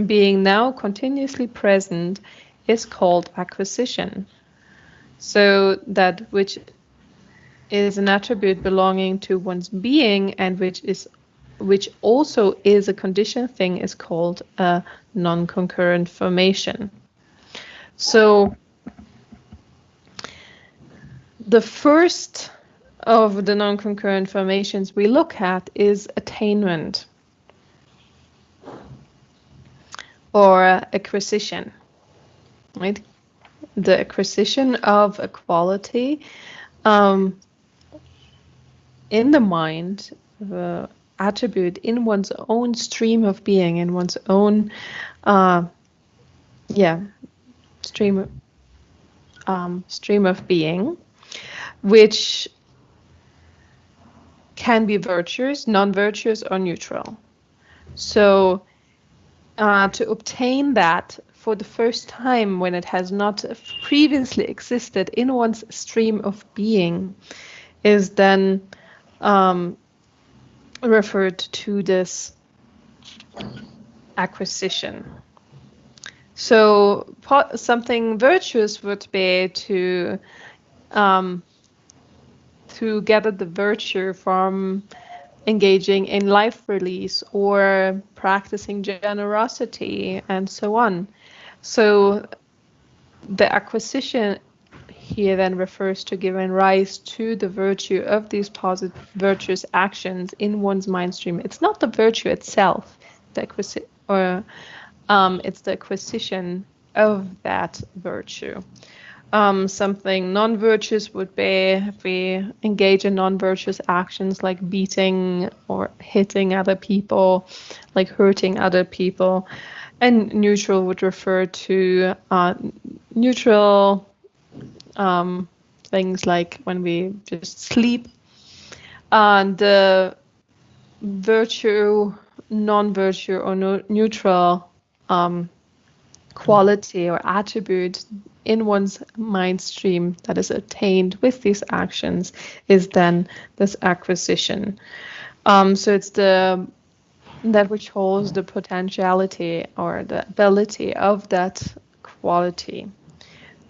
being now continuously present is called acquisition. So that which is an attribute belonging to one's being and which also is a conditioned thing is called a non-concurrent formation. So the first of the non-concurrent formations we look at is attainment or acquisition, right? The acquisition of a quality in the mind, the attribute in one's own stream of being, in one's own stream of being, which can be virtuous, non-virtuous, or neutral. So to obtain that for the first time when it has not previously existed in one's stream of being is then referred to this acquisition. So something virtuous would be to gather the virtue from engaging in life release or practicing generosity and so on. So the acquisition here then refers to giving rise to the virtue of these positive virtuous actions in one's mind stream. It's not the virtue itself, it's the acquisition of that virtue. Something non-virtuous would be if we engage in non-virtuous actions like beating or hitting other people, like hurting other people. And neutral would refer to neutral things like when we just sleep. The virtue, non-virtue, or neutral quality or attribute in one's mind stream that is attained with these actions is then this acquisition. So it's that which holds the potentiality or the ability of that quality.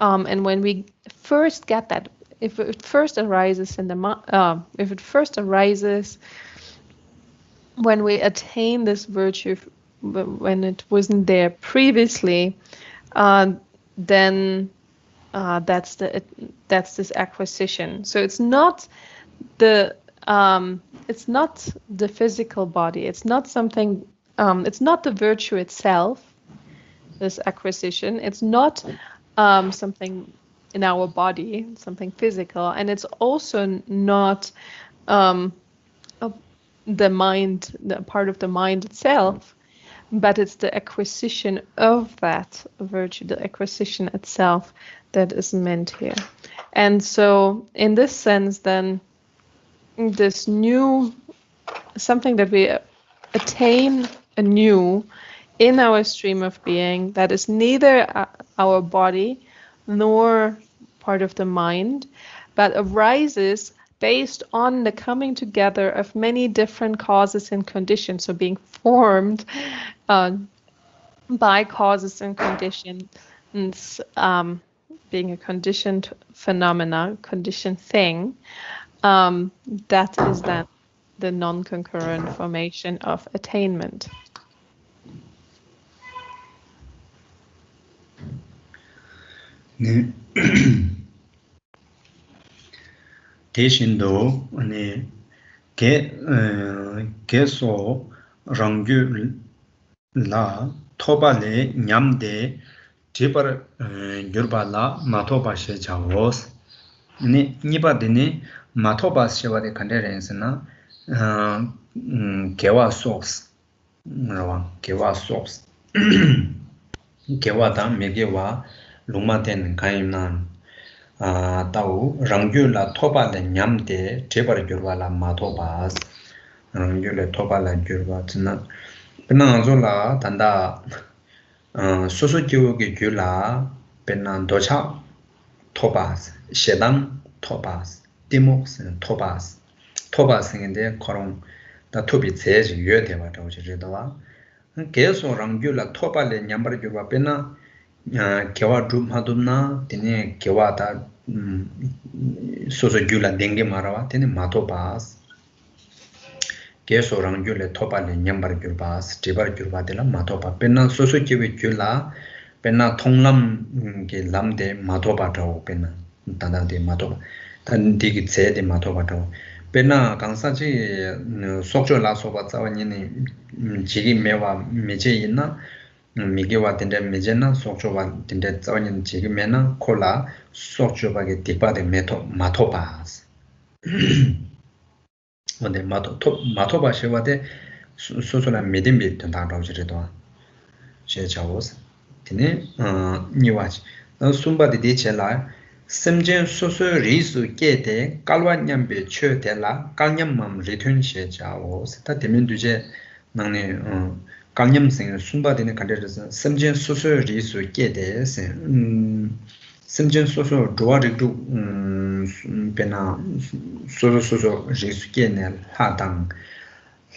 And when we first get that, if it first arises when we attain this virtue, when it wasn't there previously, then that's this acquisition. So it's not the physical body. It's not something. It's not the virtue itself. This acquisition. It's not something in our body, something physical, and it's also not the mind, the part of the mind itself, but it's the acquisition of that virtue, the acquisition itself that is meant here. And so in this sense, then, this new, something that we attain anew in our stream of being that is neither our body nor part of the mind, but arises based on the coming together of many different causes and conditions, so being formed by causes and conditions, being a conditioned phenomena, conditioned thing, that is then the non-concurrent formation of attainment. 대신도 아니 개소 랑규 라 토발레 냠데 제발 겨발라 마토바셰 자오스 니 니바데니 마토바셰와데 칸데렌스나 개와 소스 라와 개와 소스 개와다 메게와 롱마텐 가임난 ताऊ रंगुला थोपाले न्यामते जेबर जुरवाला माथोबास रंगुले थोपाला जुरवा तना penangzola tanda soso gyugi gyula penang docha tobas shedang tobas dimox tobas tobas ngende korong da tobi tseji yue de ba tawo je da 계속 랑귤라 토발에 냠바르 주바 페나 개와 좀 하도나 되네 개와다 소소 귤라 댕게 마라와 되네 마토바스 계속 랑귤레 토발에 냠바르 줄바스 디바르 줄바데라 마토바 페나 소소 귤이 귤라 페나 통람 게 람데 마토바타오 페나 단단데 마토바 단디기 제데 마토바타오 페나 강사지 속조라 소바 자와니니 지기 메와 메제 있나 미게와 된데 메제나 속조와 된데 자와니 지기 메나 콜라 속조바게 디바데 메토 마토바스 근데 마토바시와데 소소나 메딘비 된다라고지도 제자오스 되네 니와지 숨바디 디체라 심전 소소 리수 게데 깔완냠베 쳬데라 깔냠맘 리튼 제자오스 다 되면 두제 나네 깔냠생 숨바디네 간데서 심전 소소 리수 게데 심전 소소 도와릭도 페나 소소 리스케네 하당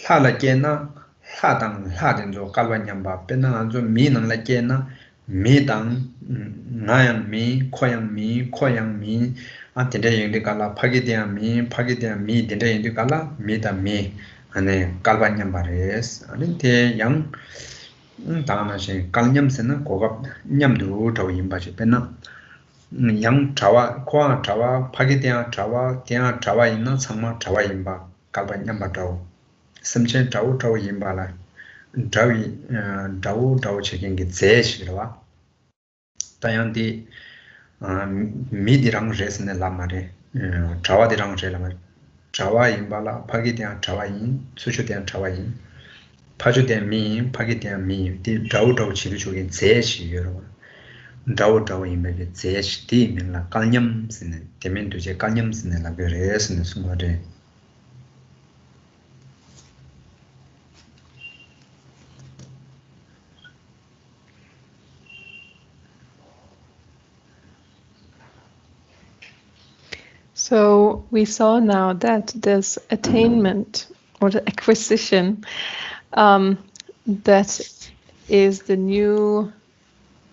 하라게나 하당 하든조 깔반냠바 페나 좀 미능라게나 미당 나양미 코양미 코양미 안테데 인디깔라 파기데야미 파기데야미 데데 인디깔라 미다미 아네 깔반냠바레스 아닌데 양 다나시 깔냠세나 고갑 냠도 더 임바지 페나 yang chawa kwa chawa phagi tia chawa inna samma chawa imba kalba nyamba taw semchen taw imba la taw chegen ge zesh girwa tayang di mi dirang jesne la mare chawa dirang je la mare chawa imba la phagi tia chawa in suchu tia chawa in phaju tia mi phagi tia mi di taw chigi chogen zesh girwa 다오 이메게 제시티 민라 깔냠스네 데멘도제 깔냠스네 라베레스네 숨바데 So we saw now that this attainment or the acquisition that is the new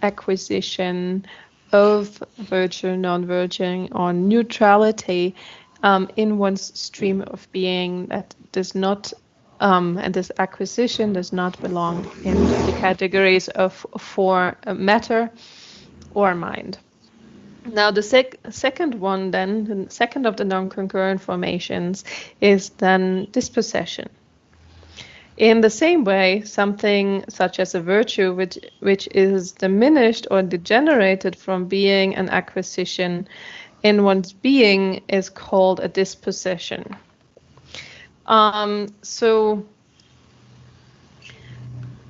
acquisition of virtue, non-virtue, or neutrality in one's stream of being that does not, and this acquisition does not belong in the categories of matter or mind. Now the second one then, the second of the non-concurrent formations is then dispossession. In the same way, something such as a virtue which is diminished or degenerated from being an acquisition in one's being is called a dispossession. So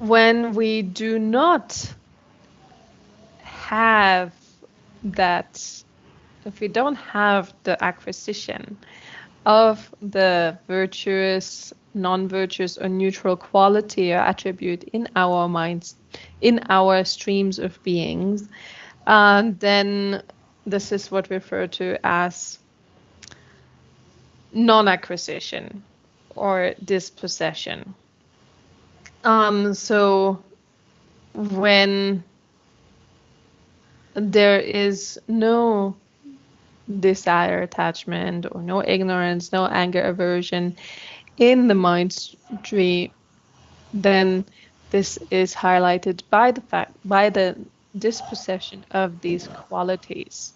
when we do not have that, if we don't have the acquisition of the virtuous, non-virtuous, or neutral quality or attribute in our minds, in our streams of beings, then this is what we refer to as non-acquisition or dispossession. So when there is no desire, attachment, or no ignorance, no anger, aversion in the mind stream, then this is highlighted by the dispossession of these qualities,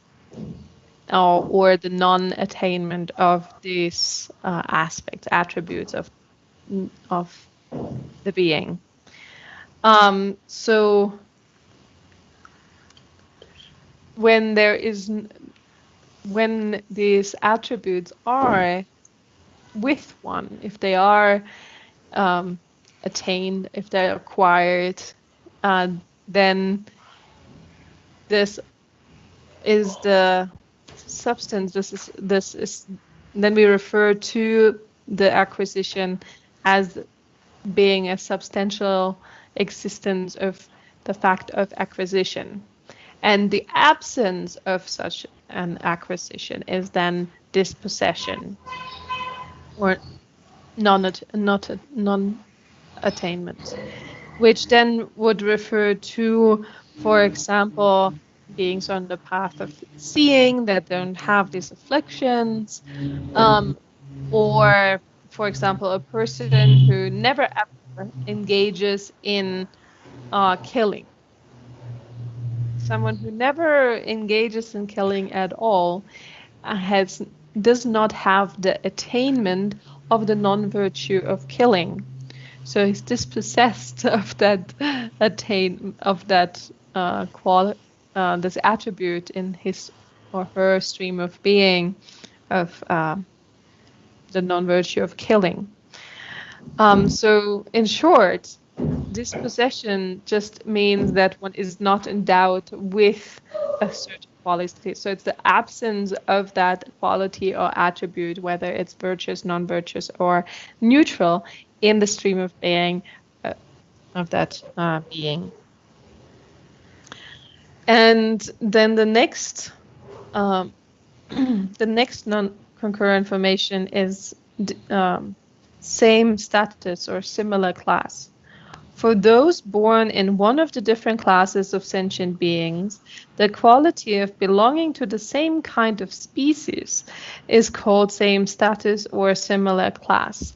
or the non-attainment of these aspects, attributes of the being. So when these attributes are with one, if they are attained, if they're acquired, then this is the substance. This is then we refer to the acquisition as being a substantial existence of the fact of acquisition. And the absence of such an acquisition is then dispossession or non-attainment, which then would refer to, for example, beings on the path of seeing that don't have these afflictions, or, for example, a person who never ever engages in killing. Someone who never engages in killing at all does not have the attainment of the non-virtue of killing. So he's dispossessed of that this attribute in his or her stream of being of the non-virtue of killing. So in short, dispossession just means that one is not endowed with a certain quality. So it's the absence of that quality or attribute, whether it's virtuous, non-virtuous, or neutral, in the stream of being of that being. And then the next non-concurrent formation is same status or similar class. For those born in one of the different classes of sentient beings, the quality of belonging to the same kind of species is called same status or similar class.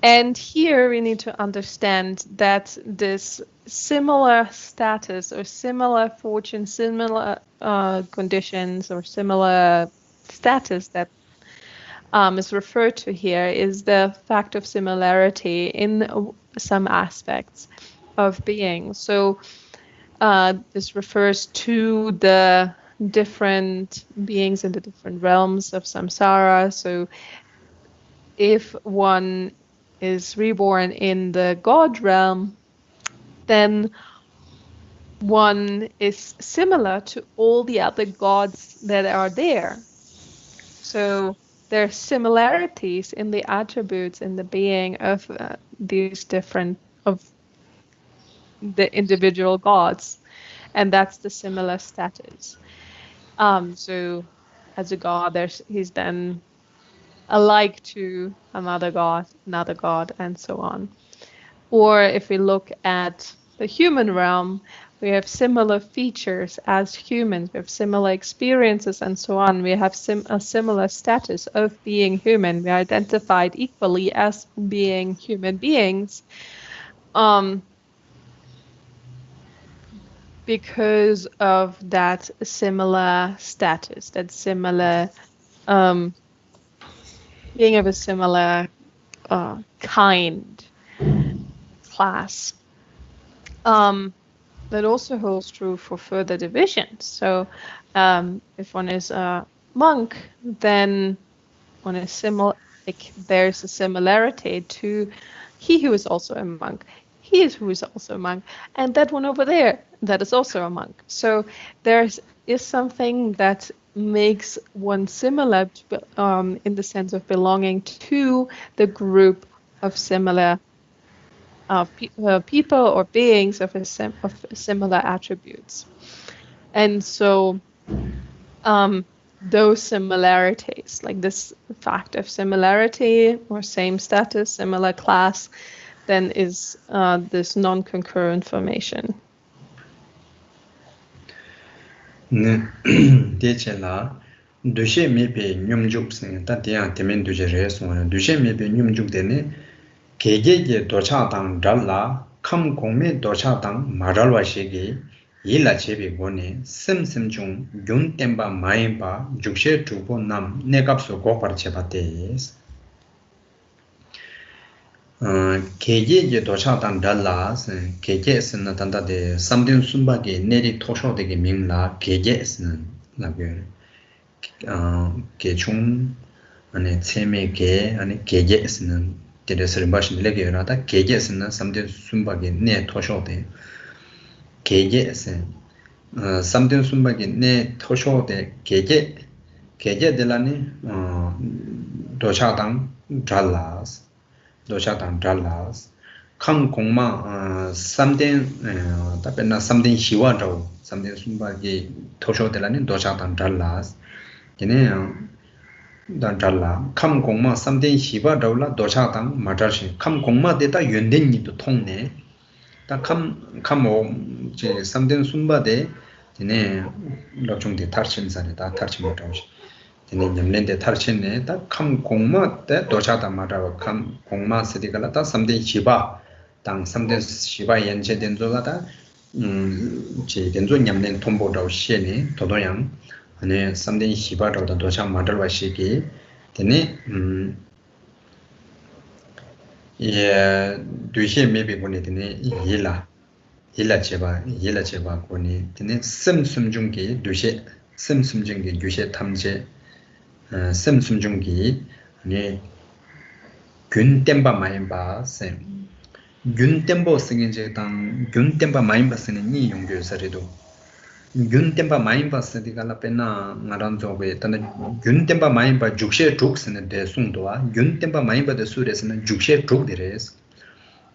And here we need to understand that this similar status or similar fortune, similar conditions or similar status that is referred to here is the fact of similarity in some aspects of being. So this refers to the different beings in the different realms of samsara. So if one is reborn in the God realm, then one is similar to all the other gods that are there. So there are similarities in the attributes in the being of these different of the individual gods, and that's the similar status. So as a god, he's then alike to another god, and so on. Or if we look at the human realm, we have similar features as humans, we have similar experiences and so on. We have a similar status of being human. We are identified equally as being human beings because of that similar status, that similar being of a similar kind, class. That also holds true for further divisions. So if one is a monk, then one is similar. Like there's a similarity to he who is also a monk, he is who is also a monk, and that one over there, that is also a monk. So there is something that makes one similar to, in the sense of belonging to the group of similar people or beings of similar attributes. And so those similarities, like this fact of similarity or same status, similar class, then is this non-concurrent formation. Dechela dushe mepe nyumjuk sing ta tiang temen duje resong dushe mepe nyumjuk dene keje docha tang dalla kham kongme docha tang maralwa shege yila chebe gone sim chung yun temba maimba jukshe tubo nam negapso gopar chebates keje docha tang dalla keje sin tanda de samden sumba ge neri tosho de ge mingla keje sin la 개총 안에 체메게 안에 계제스는 데레스를 마신 레게라다 계제스는 삼대 순박이 내 토쇼데 계제스 삼대 순박이 내 토쇼데 계제들라니 도차당 달라스 캄 공마 삼된 답변나 삼된 시와도 삼된 순바기 도쇼들라는 도샤단 달라스 걔네요 단 달라 캄 공마 삼된 시와도라 도샤단 마자시 캄 공마 데다 연된님도 통네 다캄 캄오 제 삼된 순바데 걔네 로중데 타르친사네 다 타르치 못하오시 걔네 냠렌데 타르친네 다캄 공마 때 도샤단 마자와 캄 공마 스디갈라 다 삼된 시바 당 3대 시바 연체된 조가다 제 된조 냠낸 통보라고 시에니 도도양 안에 3대 시바라고 도장 만들어 시기 되네 예 두시 메비 보내 되네 일라 제바 고니 되네 심심중기 두시 심심중기 두시 탐제 심심중기 네 균템바 마임바 셈 균템보 승인제 당 균템바 마임바스는 니 용교사리도 균템바 마임바스디가라 페나 나란조베 단데 균템바 마임바 죽셰 죽스는 대송도와 균템바 마임바데 수레스는 죽셰 죽데레스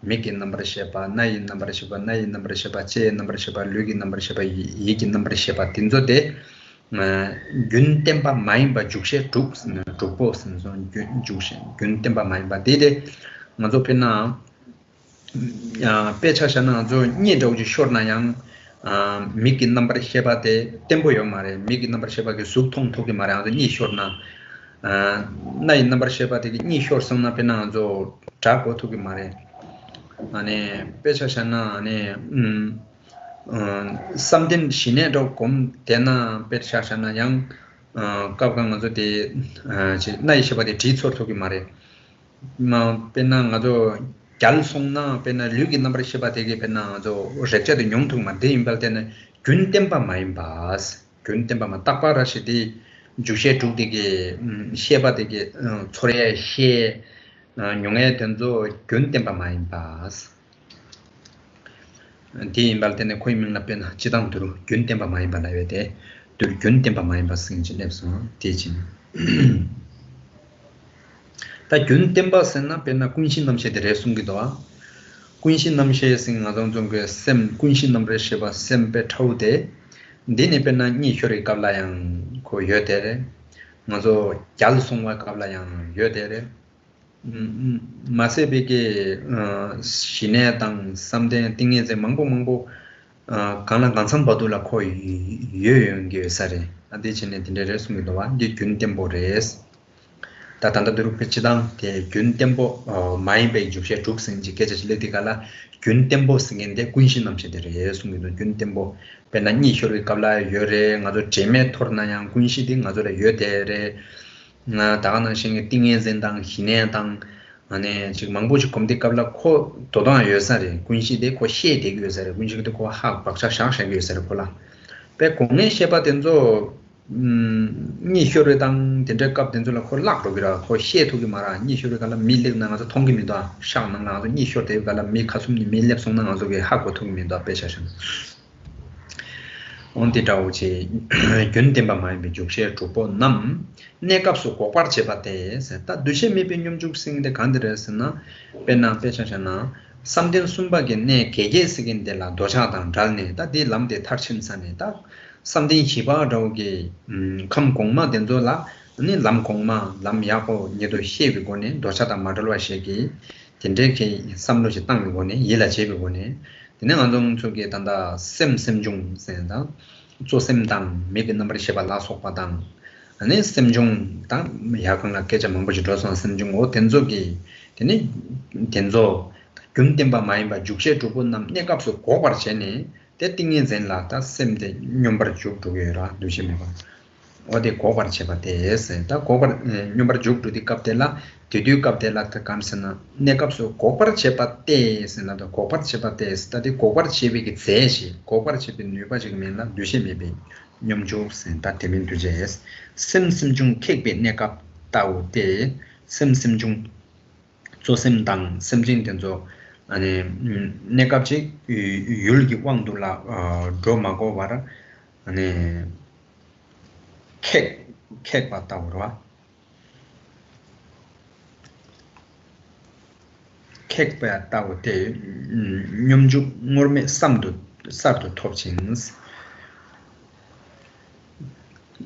메키 넘버 셰바 나이 넘버 셰바 나이 넘버 셰바 체 넘버 셰바 류기 넘버 셰바 이기 넘버 셰바 틴조데 균템바 마임바 죽셰 죽스는 죽보스는 죽셰 균템바 마임바 데데 먼저 페나 पेचाशना जो नि दौजी शोरना yang Mickey number Sheba ते tempo यो मारे Mickey number Sheba के सुख थोंग थोके मारे आ नि शोरना नाइ number Sheba ते नि शोर संना पेना जो टाको थोके मारे अने पेचाशना अने समथिंग शिने दो कोम तेना पेचाशना yang काबगांग जो ते नाइ शेबा ते टी छोर थोके मारे मा पेना जो 갸ル송나 페나 류기 넘버 쉐바 되게 페나 저 렉처드 용통만 대임발 때는 균템바 마임바스 균템바만 딱바라시디 주셰 두디게 쉐바 되게 초레 쉐 용에 된저 균템바 마임바스 대임발 때는 코이밍나 페나 지당도로 균템바 마임바나야 돼. 들 균템바 마임바스 인지 냅서 대진 다 균템바스나 페나 군신 넘셰데 숨기도와 군신 넘셰 생각은 좀그셈 군신 넘버 셰바 셈베 타우데 데네 페나 니 쇼리 갑라양 고 여데레 먼저 갸르송와 갑라양 여데레 마세베게 시네 당 삼데 띵에제 망고 강나 간산 바둘라 코이 여연게 사레 아데치네 딘데레 숨기도와 디 균템보레스 다단다 드루페치당 게 균템보 마이베 주셰 죽생지 계절레디가라 균템보 승인데 군신 넘치들이 예수님도 균템보 베나니 쇼르 갑라 요레 가도 제메 토르나양 군시디 가도레 요데레 나 다가는 신게 띵에 젠당 희네당 안에 지금 망보지 검디 갑라 코 도당 요사리 군시데 코 셰데 요사리 군시도 코하 박사 샹샹 요사리 콜라 베 공내 셰바 된조 니 쇼르당 된적갑 된줄라 콜락로기라 코 셰토기 마라 니 쇼르가라 밀렉 나가서 통기미다 샹만 나가서 니 쇼르가라 미 카숨니 밀렉 송나 나가서게 하고 통기미다 빼샤션 온디다오지 균템바 마이비 죽셰 주보 남 네갑수 고파르체바테 세타 두셰 미빈뇽 죽싱데 간드레스나 베나 빼샤샤나 삼된 순바게 네 계제스긴데라 도샤당 달네 다디 람데 타르친사네 다 삼된 시바도게 캄공마 된조라 니 람공마 람야고 니도 셰비고네 도샤다 마들와 셰기 딘데케 삼로시 땅고네 예라 제비고네 디네 안동 쪽에 단다 셈셈중 센다 조셈당 메비 넘버 셰발라 속바당 아니 셈중 땅 야강나 계자 망보지 도선 셈중 오 된조기 디네 된조 균템바 마이바 죽셰 두번 남 네갑수 고바르체네 대띵이 젠라다 셈데 뇽버 죽두게라 두시메바 어디 고바르 체바데스 다 고바르 뇽버 죽두디 갑텔라 디디 갑텔라 타 감스나 네갑수 고바르 체바데스나도 고바르 체바데스 다디 고바르 체비기 제시 고바르 체비 뉘바 지금이나 두시메비 뇽조스 다 테민 두제스 셈심중 케비 네갑 따우데 셈심중 조셈당 셈진된조 아니 내갑지 율기 왕돌라 드라마고 봐라 아니 케 봤다 그러와 캑바 따고 대 냠주 모르메 삼도 사도 톱친스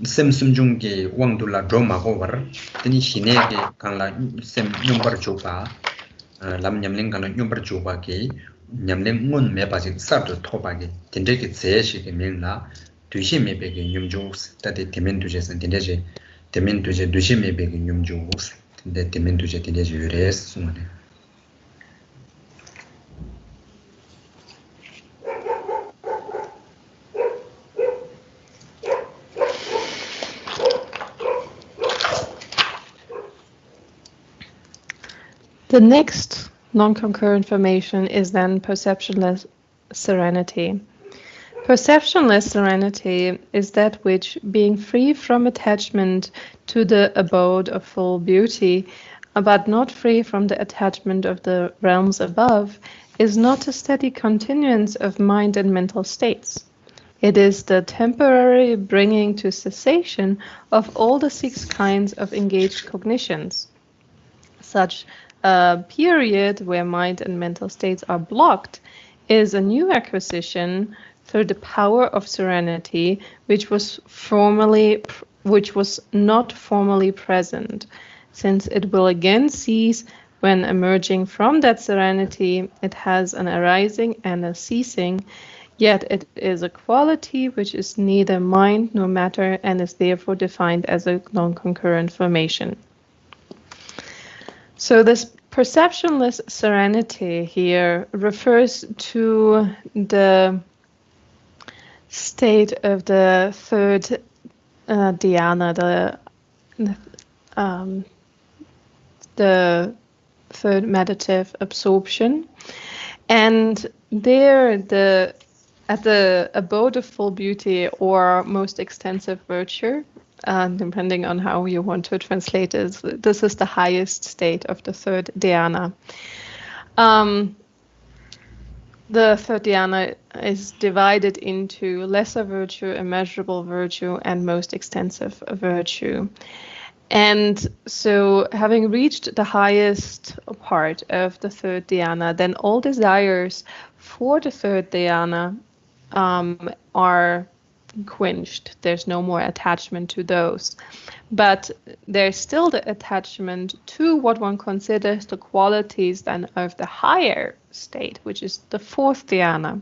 셈숨 중게 왕둘라 드라마고 버 드니 시네게 간라 셈 냠버 조바 람 냠랭 간라 냠버 조바게 냠랭 문 메바지 사도 토바게 딘데게 제시게 명나 두시 메베게 냠주 따데 데멘 두제선 딘데제 데멘 두제 두시 메베게 냠주 딘데 데멘 두제 딘데제 유레스 숨네 The next non-concurrent formation is then perceptionless serenity. Perceptionless serenity is that which, being free from attachment to the abode of full beauty, but not free from the attachment of the realms above, is not a steady continuance of mind and mental states. It is the temporary bringing to cessation of all the 6 kinds of engaged cognitions. Such a period where mind and mental states are blocked is a new acquisition through the power of serenity, which was not formally present, since it will again cease when emerging from that serenity. It has an arising and a ceasing, yet it is a quality which is neither mind nor matter and is therefore defined as a non-concurrent formation. So this perceptionless serenity here refers to the state of the third dhyana, the third meditative absorption, and there at the abode of full beauty or most extensive virtue, depending on how you want to translate it, this is the highest state of the third dhyana. The third dhyana is divided into lesser virtue, immeasurable virtue, and most extensive virtue. And so having reached the highest part of the third dhyana, then all desires for the third dhyana are quenched. There's no more attachment to those. But there's still the attachment to what one considers the qualities then of the higher state, which is the fourth dhyana.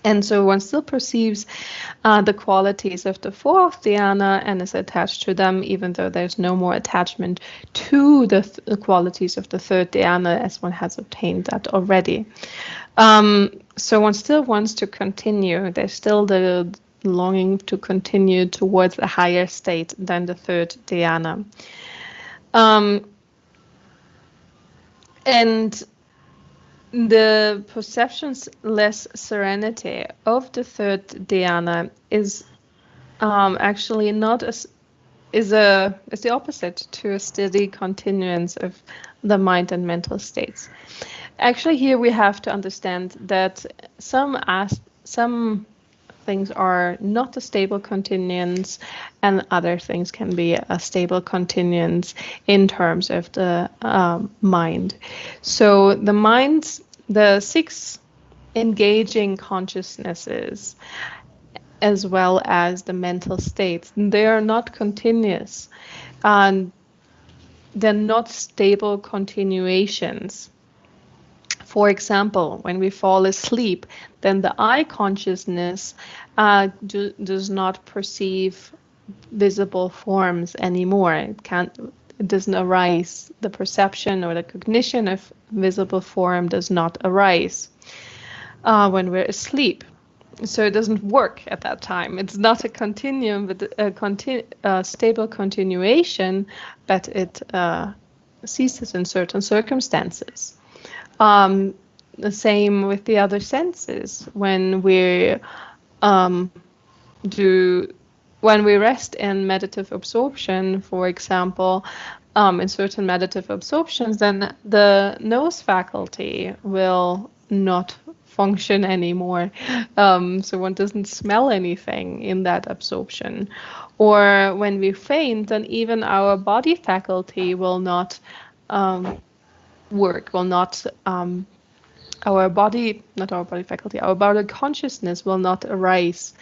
And so one still perceives the qualities of the fourth dhyana and is attached to them, even though there's no more attachment to the qualities of the third dhyana as one has obtained that already. So one still wants to continue. There's still the longing to continue towards a higher state than the third dhyana. And the perceptionless serenity of the third dhyana is actually not is the opposite to a steady continuance of the mind and mental states. Actually, here we have to understand that some things are not a stable continuance, and other things can be a stable continuance in terms of the mind. So the 6 engaging consciousnesses, as well as the mental states, they are not continuous, and they're not stable continuations. For example, when we fall asleep, then the eye consciousness does not perceive visible forms anymore. It doesn't arise. The perception or the cognition of visible form does not arise when we're asleep. So it doesn't work at that time. It's not a continuum, but a stable continuation, but it ceases in certain circumstances. The same with the other senses. When we rest in meditative absorption, for example, in certain meditative absorptions, then the nose faculty will not function anymore. So one doesn't smell anything in that absorption. Or when we faint, then even our body faculty will not work, will not our body faculty, our body consciousness will not arise.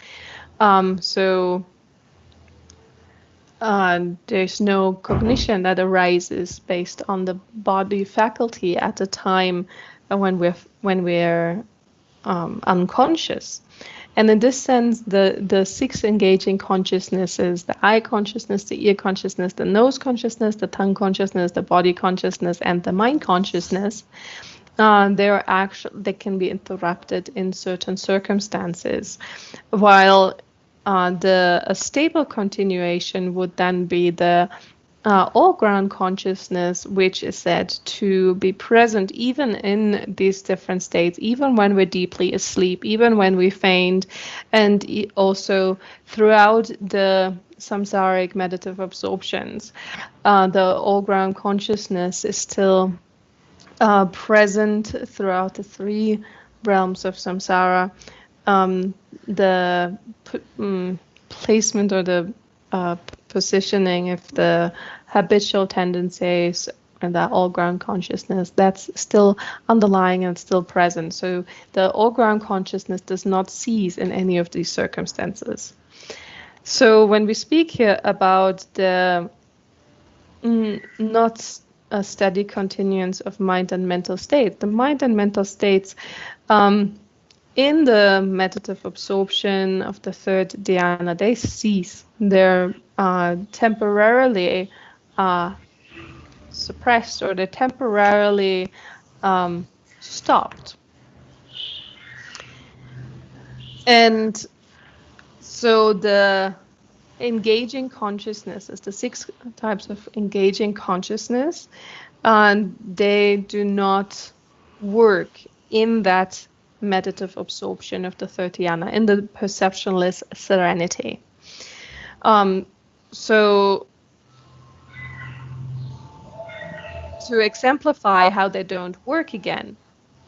So there's no cognition that arises based on the body faculty at the time when we're unconscious. And in this sense, the six engaging consciousnesses, the eye consciousness, the ear consciousness, the nose consciousness, the tongue consciousness, the body consciousness, and the mind consciousness, they can be interrupted in certain circumstances, while a stable continuation would then be the all-ground consciousness, which is said to be present even in these different states, even when we're deeply asleep, even when we faint, and also throughout the samsaric meditative absorptions. The all-ground consciousness is still present throughout the three realms of samsara. The placement or the positioning of the habitual tendencies and that all-ground consciousness, that's still underlying and still present. So the all-ground consciousness does not cease in any of these circumstances. So when we speak here about the not a steady continuance of mind and mental state, the mind and mental states in the meditative absorption of the third dhyana, they cease. They're temporarily suppressed, or they're temporarily stopped. And so the engaging consciousnesses, the six types of engaging consciousness, they do not work in that meditative absorption of the third dhyana, in the perceptionless serenity. So to exemplify how they don't work again,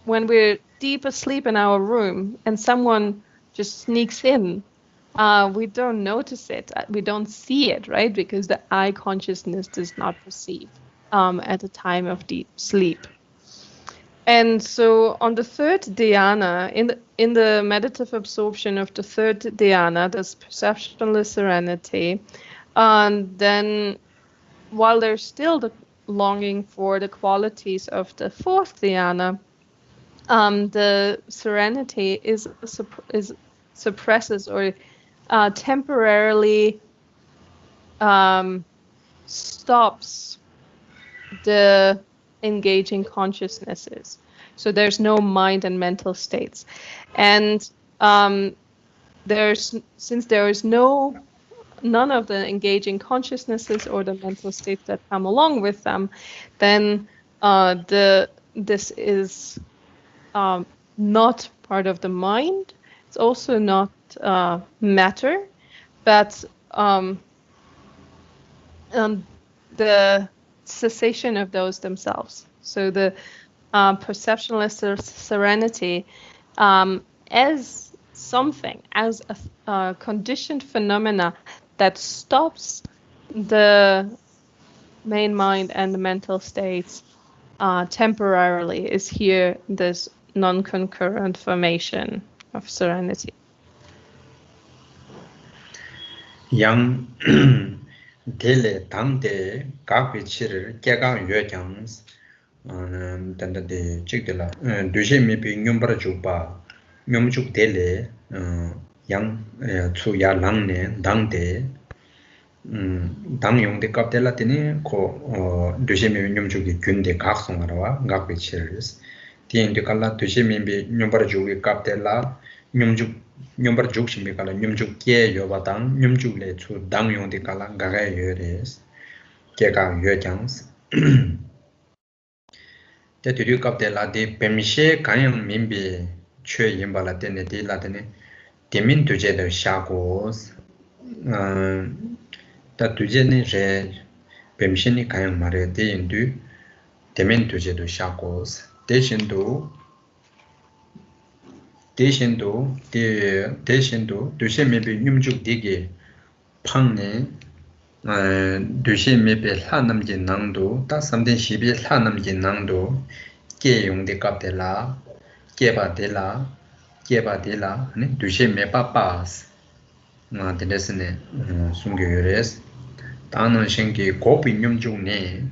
when we're deep asleep in our room and someone just sneaks in, we don't notice it, we don't see it, right? Because the eye consciousness does not perceive at the time of deep sleep. And so on the third dhyana, in the meditative absorption of the third dhyana, this perceptionless serenity, then while there's still the longing for the qualities of the fourth dhyana, the serenity is suppresses or temporarily stops the engaging consciousnesses. So there's no mind and mental states. And since there is none of the engaging consciousnesses or the mental states that come along with them, then this is not part of the mind. It's also not matter, but the cessation of those themselves. So the perceptionless serenity as something, as a conditioned phenomena that stops the main mind and the mental states temporarily, is here this non-concurrent formation of serenity. Yang dele tangde kakpichir kyagang yuekyang tanda de chikdela dushe mipi nyumbara chukpa nyumchuk dele yang tsu ya langne dangde dang yongde kapdela tini ko dushe mipi nyumchuki gyunde kaksongarawa kakpichiris tiende kala dushe mipi nyumbara chukki kapdela nyumbar jukshimbi kala nyumjuk kye yoba tang nyumjuk le chu dang yongdi kala gagay yores kye ka yojangs te turi kapte la di pemishe kanyang mimbi chwe yimba la tene di la tene demin tuje de shakos ta tuje ni re pemishe ni kanyang mare de indu demin tuje de shakos de deshindu dushe mebi nyumjuk digi pangne 두시 메베 하남지 낭도 다 삼된 시비 하남지 낭도 깨용데 갑데라 깨바데라 깨바데라 아니 두시 메바바스 데레스네 숨겨요레스 다는 신기 고빈념 중에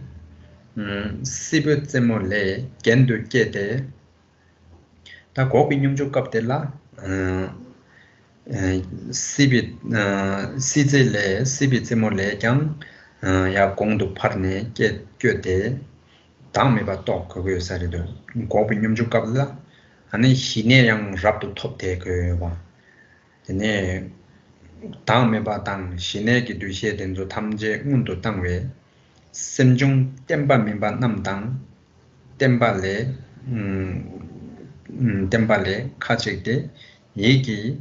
시브제몰레 겐도 깨데 다 고빈념 중 갑데라 시제레 시비제몰레 야 공도 파르네 깨껴데 다음에바 또 그거 사례도 고빈념 중 갑라 아니 희내양 랍도 톱대 그와 네 다음에바 당 신내기 두시에 된조 탐제 운도 당외 semjung temba mimba namdang tembale tembale khachekde yegi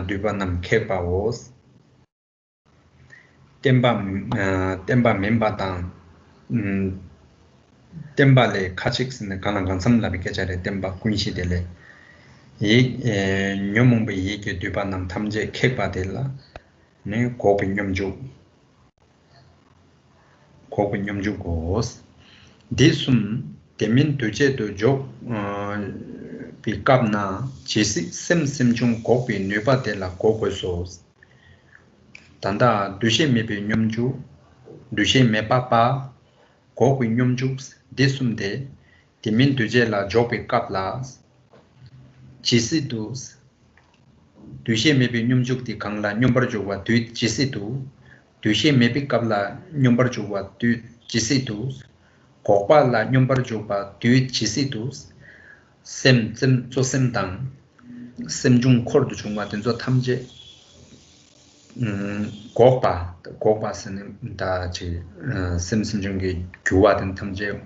duba nam khepawos temba mimba dang tembale khacheksin kanang samlabi kechare temba kunshi dele 이 녀몽베 얘기 뒤반남 탐제 캡바델라 네 고빈념주 고스 디숨 데민 두제도 조 비갑나 지시 셈셈중 고빈 뇌바델라 고고소 단다 두시메비 념주 두시메빠빠 고빈념주 디숨데 데민 두제라 조 비갑라 지시도스 두시에 메비 뇽죽디 강라 뇽버주와 두 지시도 두시에 메비 갑라 뇽버주와 두 지시도 고발라 뇽버주와 두 지시도 셈셈 조셈당 셈중 코르도 중과 된조 탐제 고바스는 다지 셈셈중기 교화된 탐제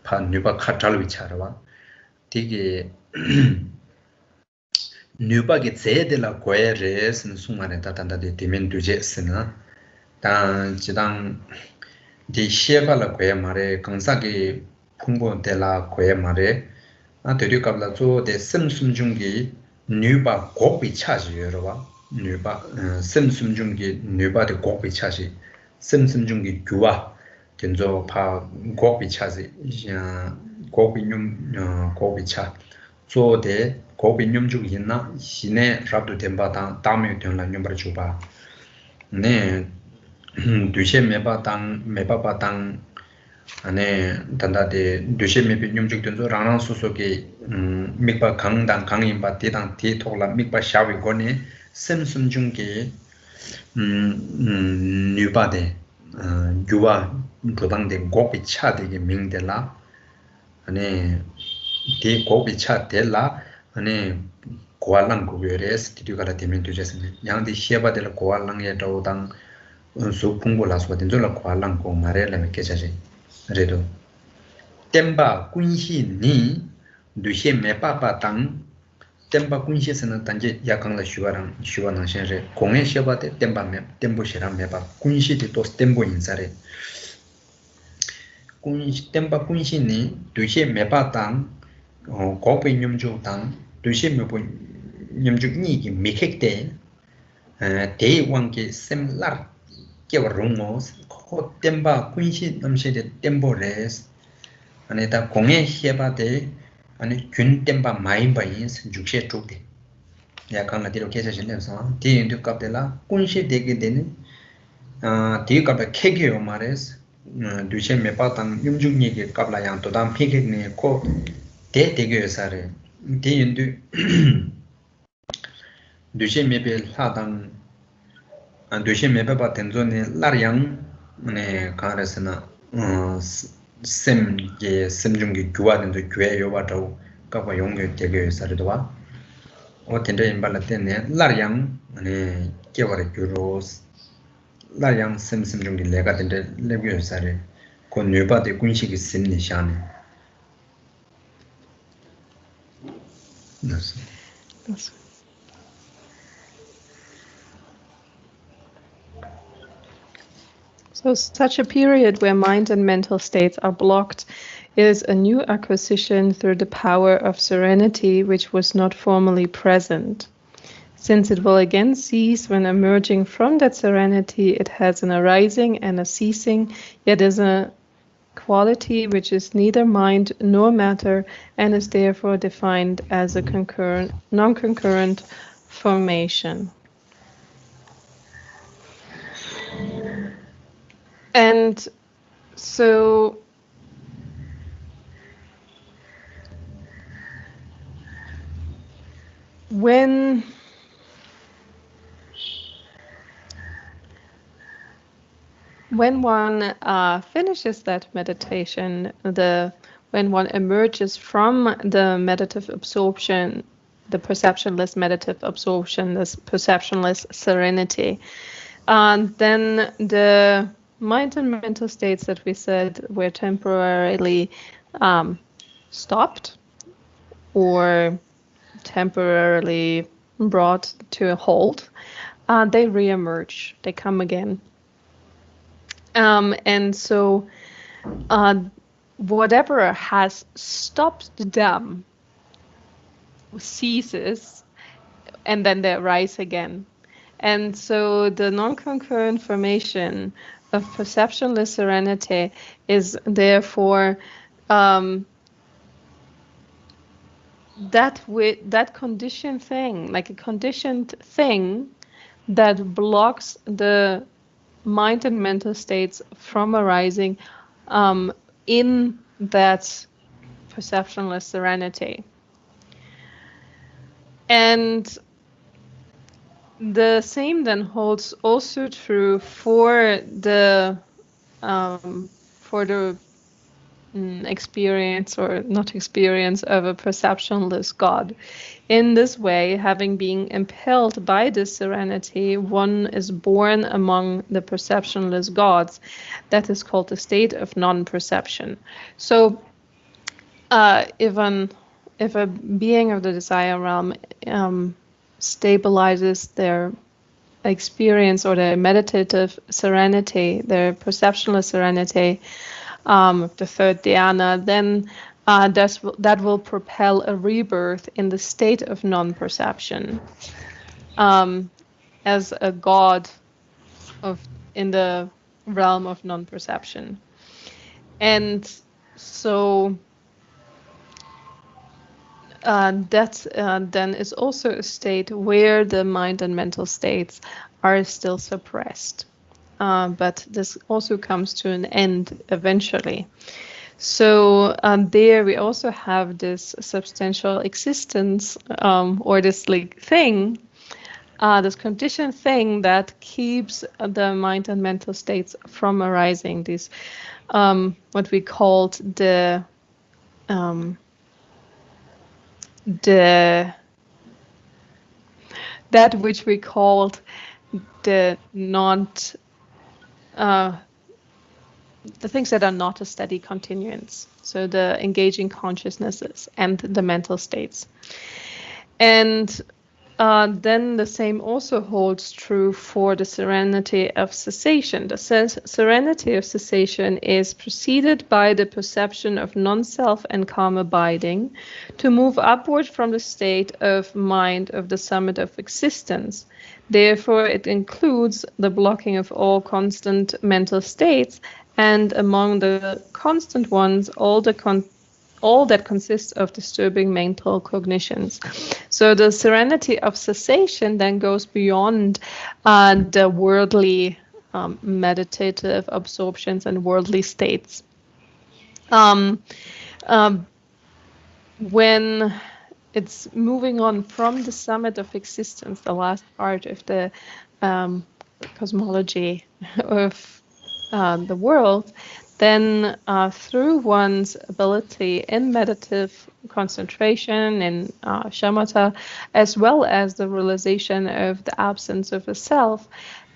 반 뉴바 카탈로 위치하라와 되게 뉴바게 제데라 고에레스는 숨만에 다단다데 디멘 두제스나 단 지당 디 시에발라 고에 말에 강사기 풍부데라 고에 말에 되리갑라 조데 셈숨중기 뉴바 고비 차지여와 뉴바 셈숨중기 뉴바데 고비 차지 셈숨중기 규와 된조 파 고비 차지 고비뇽 고비 차 조데 고빈념 중 있나 신의 랍도 템바당 다음에 되는 놈을 줘봐 네 두세 메바당 메바바당 안에 단다데 두세 메빈념 중 된조 라랑 소속에 mikpa 강당 강인바 대당 대토라 mikpa 샤위 거네 셈숨 중게 뉴바데 유와 도당데 고비 차되게 명데라 안에 대 고비 차데라 안에 고알랑 고베레스 디디가라 되면 되잖아요. 양디 시에바들 고알랑에 도당 수풍불라서 된줄라 고알랑 고 말에라면 깨자지. 그래도 템바 군시니 두시 메빠빠당 템바 군시에서는 단지 약강라 슈와랑 현재 공에 시에바데 템바메 템보시랑 메빠 군시디 또 템보 인사래. 군시 템바 군시니 두시 메빠당 고빈념주당 두시메보 념죽니기 미케데 대왕게 셈라 깨워롱모스 코 템바 군시 넘세데 템보레스 아니다 공에 해바데 아니 균 템바 마인바인스 죽셰 쪽데 약간 나디로 계셔진데서 디인도 갑데라 군시 되게 되는 디갑에 케게요 마레스 두시메 빠탄 념죽니기 갑라양 도담 피게네 코 대대교사를 대인도 두시메벨 하당 두시메베바 텐존에 라량 네 가르스나 셈게 셈중기 교화된도 교회요와도 까봐 용교 대교사를도 와 어텐데 임발라테네 라량 네 깨버려 교로스 라량 셈셈중기 내가 된데 레교사를 그 뇌바데 군식이 셈니 샤네 Yes. So such a period where mind and mental states are blocked is a new acquisition through the power of serenity which was not formerly present. Since it will again cease when emerging from that serenity, it has an arising and a ceasing, yet is a quality which is neither mind nor matter, and is therefore defined as a non-concurrent formation. And so when one finishes that meditation, when one emerges from the meditative absorption, the perceptionless meditative absorption, this perceptionless serenity, then the mind and mental states that we said were temporarily stopped or temporarily brought to a halt, they reemerge, they come again. And so whatever has stopped them ceases, and then they rise again. And so the non-concurrent formation of perceptionless serenity is therefore that conditioned thing, like a conditioned thing that blocks the mind and mental states from arising in that perceptionless serenity. And the same then holds also true for the experience or not experience of a perceptionless God. In this way, having been impelled by this serenity, one is born among the perceptionless gods. That is called the state of non-perception. So if a being of the desire realm stabilizes their experience or their meditative serenity, their perceptionless serenity, the third dhyana, then that will propel a rebirth in the state of non-perception as a god in the realm of non-perception. And so that then is also a state where the mind and mental states are still suppressed. But this also comes to an end eventually. So there we also have this substantial existence or this like thing, this conditioned thing that keeps the mind and mental states from arising. This what we called that which we called the not the things that are not a steady continuance. So the engaging consciousnesses and the mental states. And then the same also holds true for the serenity of cessation. The serenity of cessation is preceded by the perception of non-self and calm abiding to move upward from the state of mind of the summit of existence. Therefore, it includes the blocking of all constant mental states, and among the constant ones, all that consists of disturbing mental cognitions. So the serenity of cessation then goes beyond the worldly meditative absorptions and worldly states. When it's moving on from the summit of existence, the last part of the cosmology of the world, then through one's ability in meditative concentration in shamatha, as well as the realization of the absence of a self,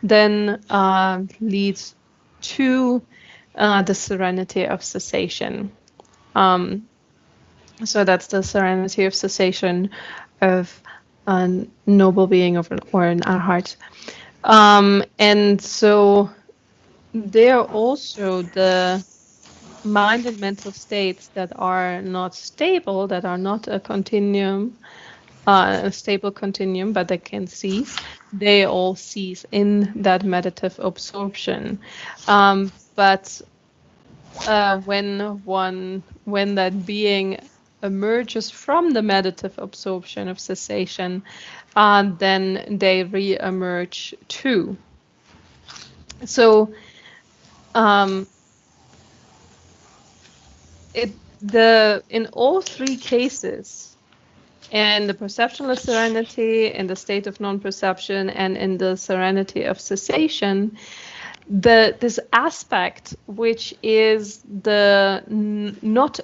then leads to the serenity of cessation. So that's the serenity of cessation of a noble being or an arhat. And so there are also the mind and mental states that are not stable, that are not a continuum, a stable continuum, but they can cease. They all cease in that meditative absorption. But when that being emerges from the meditative absorption of cessation, then they re-emerge too. So in all three cases, in the perceptionless serenity, in the state of non-perception, and in the serenity of cessation, this aspect, which is the not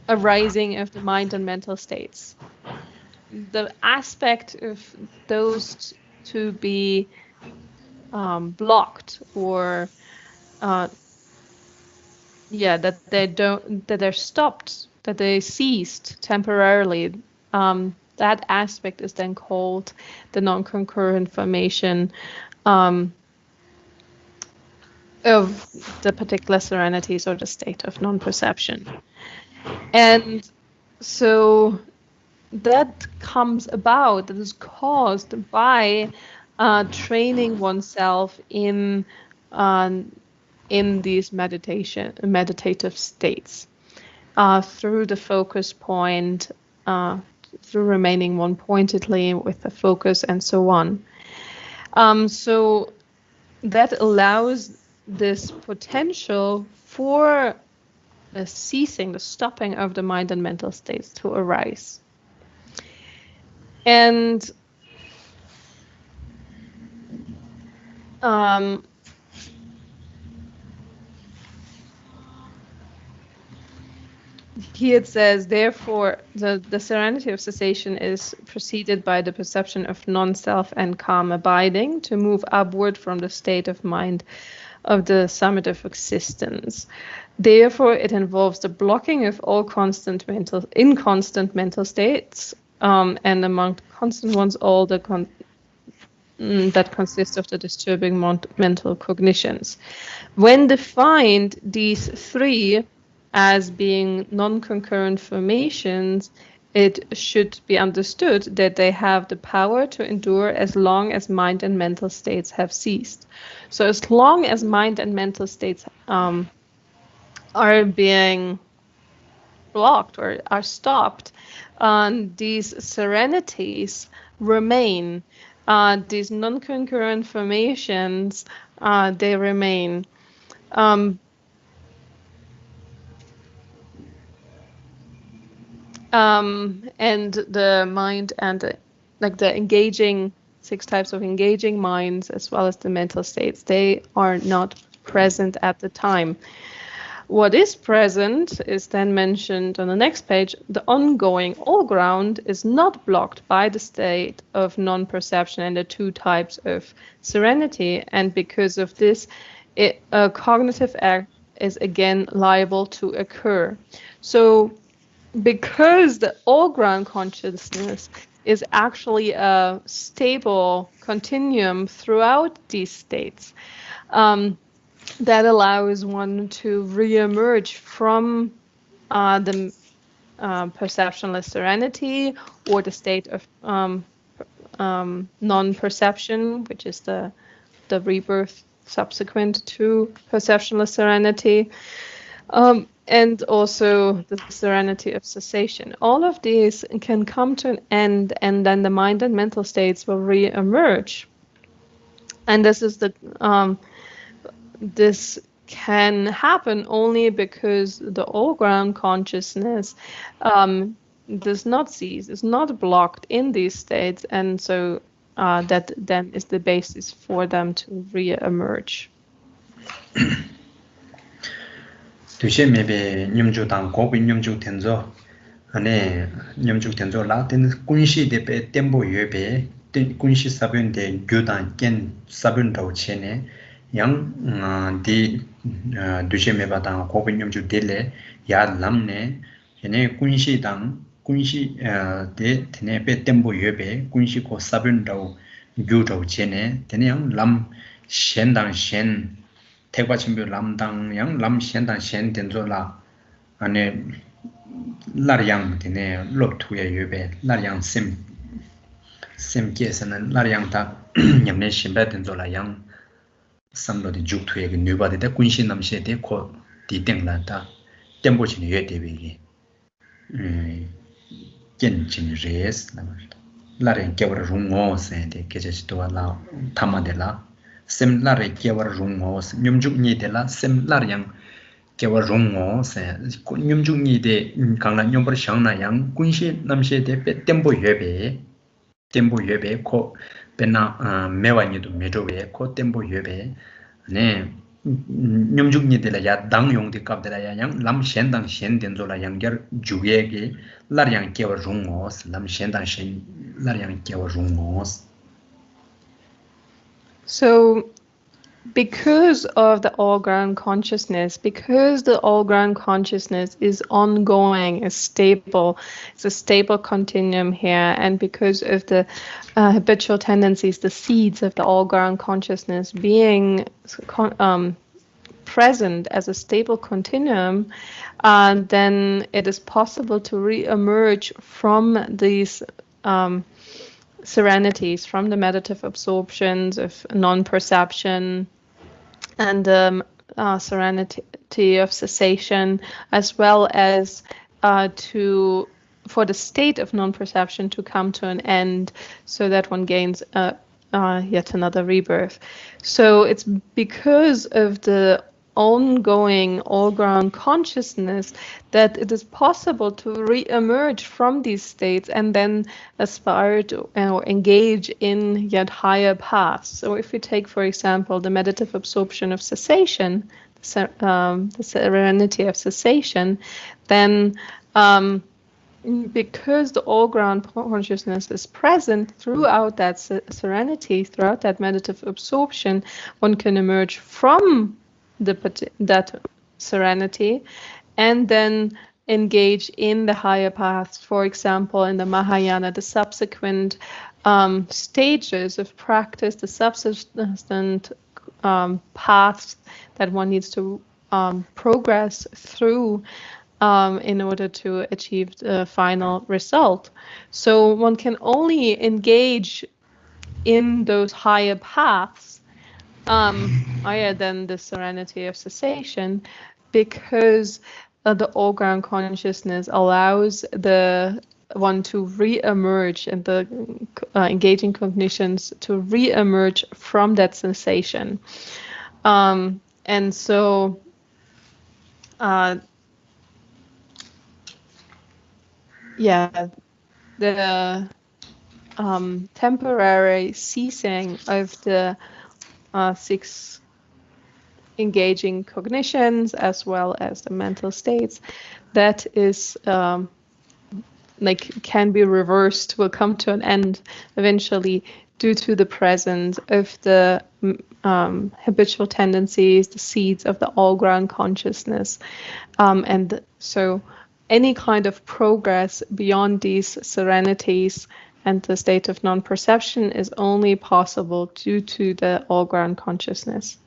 arising of the mind and mental states, the aspect of those to be blocked, or that they're stopped, that they ceased temporarily, that aspect is then called the non-concurrent formation of the particular serenities or the state of non-perception. And so that comes about, that is caused by training oneself in these meditative states, through the focus point, through remaining one-pointedly with the focus, and so on. So that allows this potential for the ceasing, the stopping of the mind and mental states to arise. And here it says, therefore, the serenity of cessation is preceded by the perception of non-self and calm abiding to move upward from the state of mind of the summit of existence. Therefore, it involves the blocking of all inconstant mental states, and among constant ones, all that consists of the disturbing mental cognitions. When defined, these three as being non-concurrent formations, it should be understood that they have the power to endure as long as mind and mental states have ceased. So as long as mind and mental states are being blocked or are stopped, these serenities remain. These non-concurrent formations, they remain. And the mind and the engaging 6 types of engaging minds, as well as the mental states, they are not present at the time. What is present is then mentioned on the next page. The ongoing all ground is not blocked by the state of non-perception and the 2 types of serenity, and because of this, a cognitive act is again liable to occur. So because the all-ground consciousness is actually a stable continuum throughout these states, that allows one to re-emerge from the perceptionless serenity, or the state of non-perception, which is the rebirth subsequent to perceptionless serenity, and also the serenity of cessation. All of these can come to an end, and then the mind and mental states will re-emerge. And this can happen only because the all-ground consciousness does not cease, is not blocked in these states, and so that then is the basis for them to re-emerge. 두시 maybe 님주당 고비 님주 텐저 안에 님주 텐저 라틴 군시 대배 템보 예배 군시 사변대 교단 겐 사변도 체네 양디 두시 메바당 고비 님주 델레 야 람네 얘네 군시당 군시 대 테네베 템보 예배 군시 고 사변도 교도 체네 테네 양람 셴당 셴 택바침비 람당 양 람셴당 셴 된조라 안에 Laryang tine lop tuya yube, Laryang sim kiesana, Laryang ta nyamne shimba tenzo la yang samlo di juk tuya ki nyuba di ta kunshin namshe de ko di tingla ta tempo chini yue dewe ki jen chini rees Laryang kiawara rungo sen de kecha chituwa la tama de la sim Laryang kiawara rungo sen nyumjuk nyi de la sim Laryang kiawa rungo sen nyumjuk nyi de kangla nyumbar shangna yang kunshin namshe de pe tempo yuebe ko pena mewa nido medowe ko tempo yuebe ne nyumjuk nyi de la ya dang yong de kap de la ya yang lam shen dang shen den zo la yang ger juye ge lar yang kiawa rungo lam shen dang shen lar yang kiawa rungo. So, because of the all-ground consciousness, because the all-ground consciousness is ongoing, is stable, it's a stable continuum here, and because of the habitual tendencies, the seeds of the all-ground consciousness being present as a stable continuum, then it is possible to re-emerge from these serenities, from the meditative absorptions of non-perception and serenity of cessation, as well as for the state of non-perception to come to an end, so that one gains yet another rebirth. So it's because of the ongoing all-ground consciousness that it is possible to re-emerge from these states and then aspire to or engage in yet higher paths. So if we take, for example, the meditative absorption of cessation, the serenity of cessation, then because the all-ground consciousness is present throughout that serenity, throughout that meditative absorption, one can emerge from that serenity and then engage in the higher paths. For example, in the Mahayana, the subsequent stages of practice, the subsequent paths that one needs to progress through in order to achieve the final result. So one can only engage in those higher paths higher than the serenity of cessation, because the all-ground consciousness allows the one to re-emerge and the engaging cognitions to re-emerge from that sensation. And so the temporary ceasing of the 6 engaging cognitions as well as the mental states, that is can be reversed, will come to an end eventually due to the presence of the habitual tendencies, the seeds of the all-ground consciousness. And so any kind of progress beyond these serenities and the state of non-perception is only possible due to the all-ground consciousness.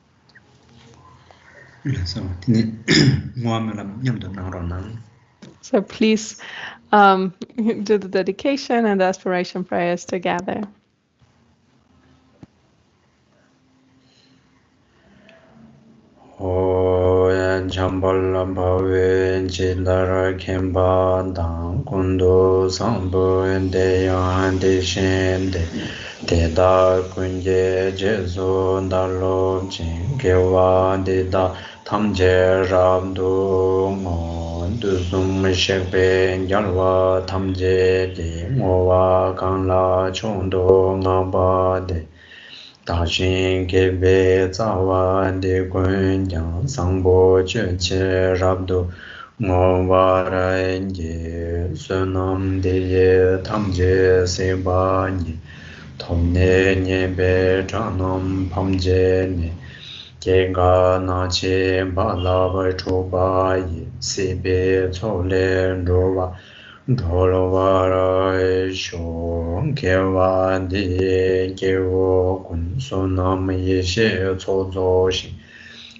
So please do the dedication and the aspiration prayers together. Jambal Bawe Jilara Kemba Dang Kundo Sambo Deyan Deshende Deda Kunje Jesu Dalo Jingewa Deda Tamje Rabdu Ngo Duzum Shekpe Gyalwa Tamje Di Ngowa Kanla Chondo Ngaba De Dāshīn kēpē tsāwā dē guñ jāng sāṅbō chē chē rabdō ngō wā rā yé sū nām dē yé tam jē sē bā nyē tōm nē nyē bē chā nām pām jē nē kē gā nā chē bā lā bā chō bā yé sē bē chō lē rō wā Dholavara shon kewa di kewo kun sonam yeshe chozo shi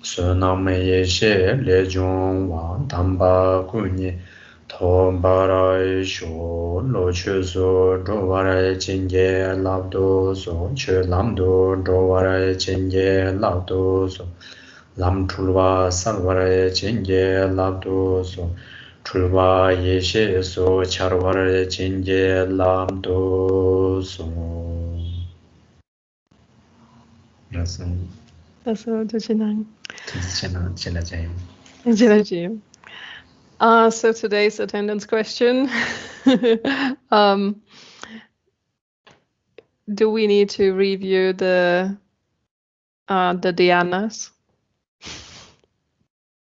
sonam yeshe le jong wa tamba kunye Thombara sho lo chu so drovara chinge labdo so che lamdo drovara chinge labdo so lam chulwa salvara chinge labdo so chulwa yeshe so charvara chinge labdo so. Also, Tuchinang. Chinang. So today's attendance question. Do we need to review the dhyanas?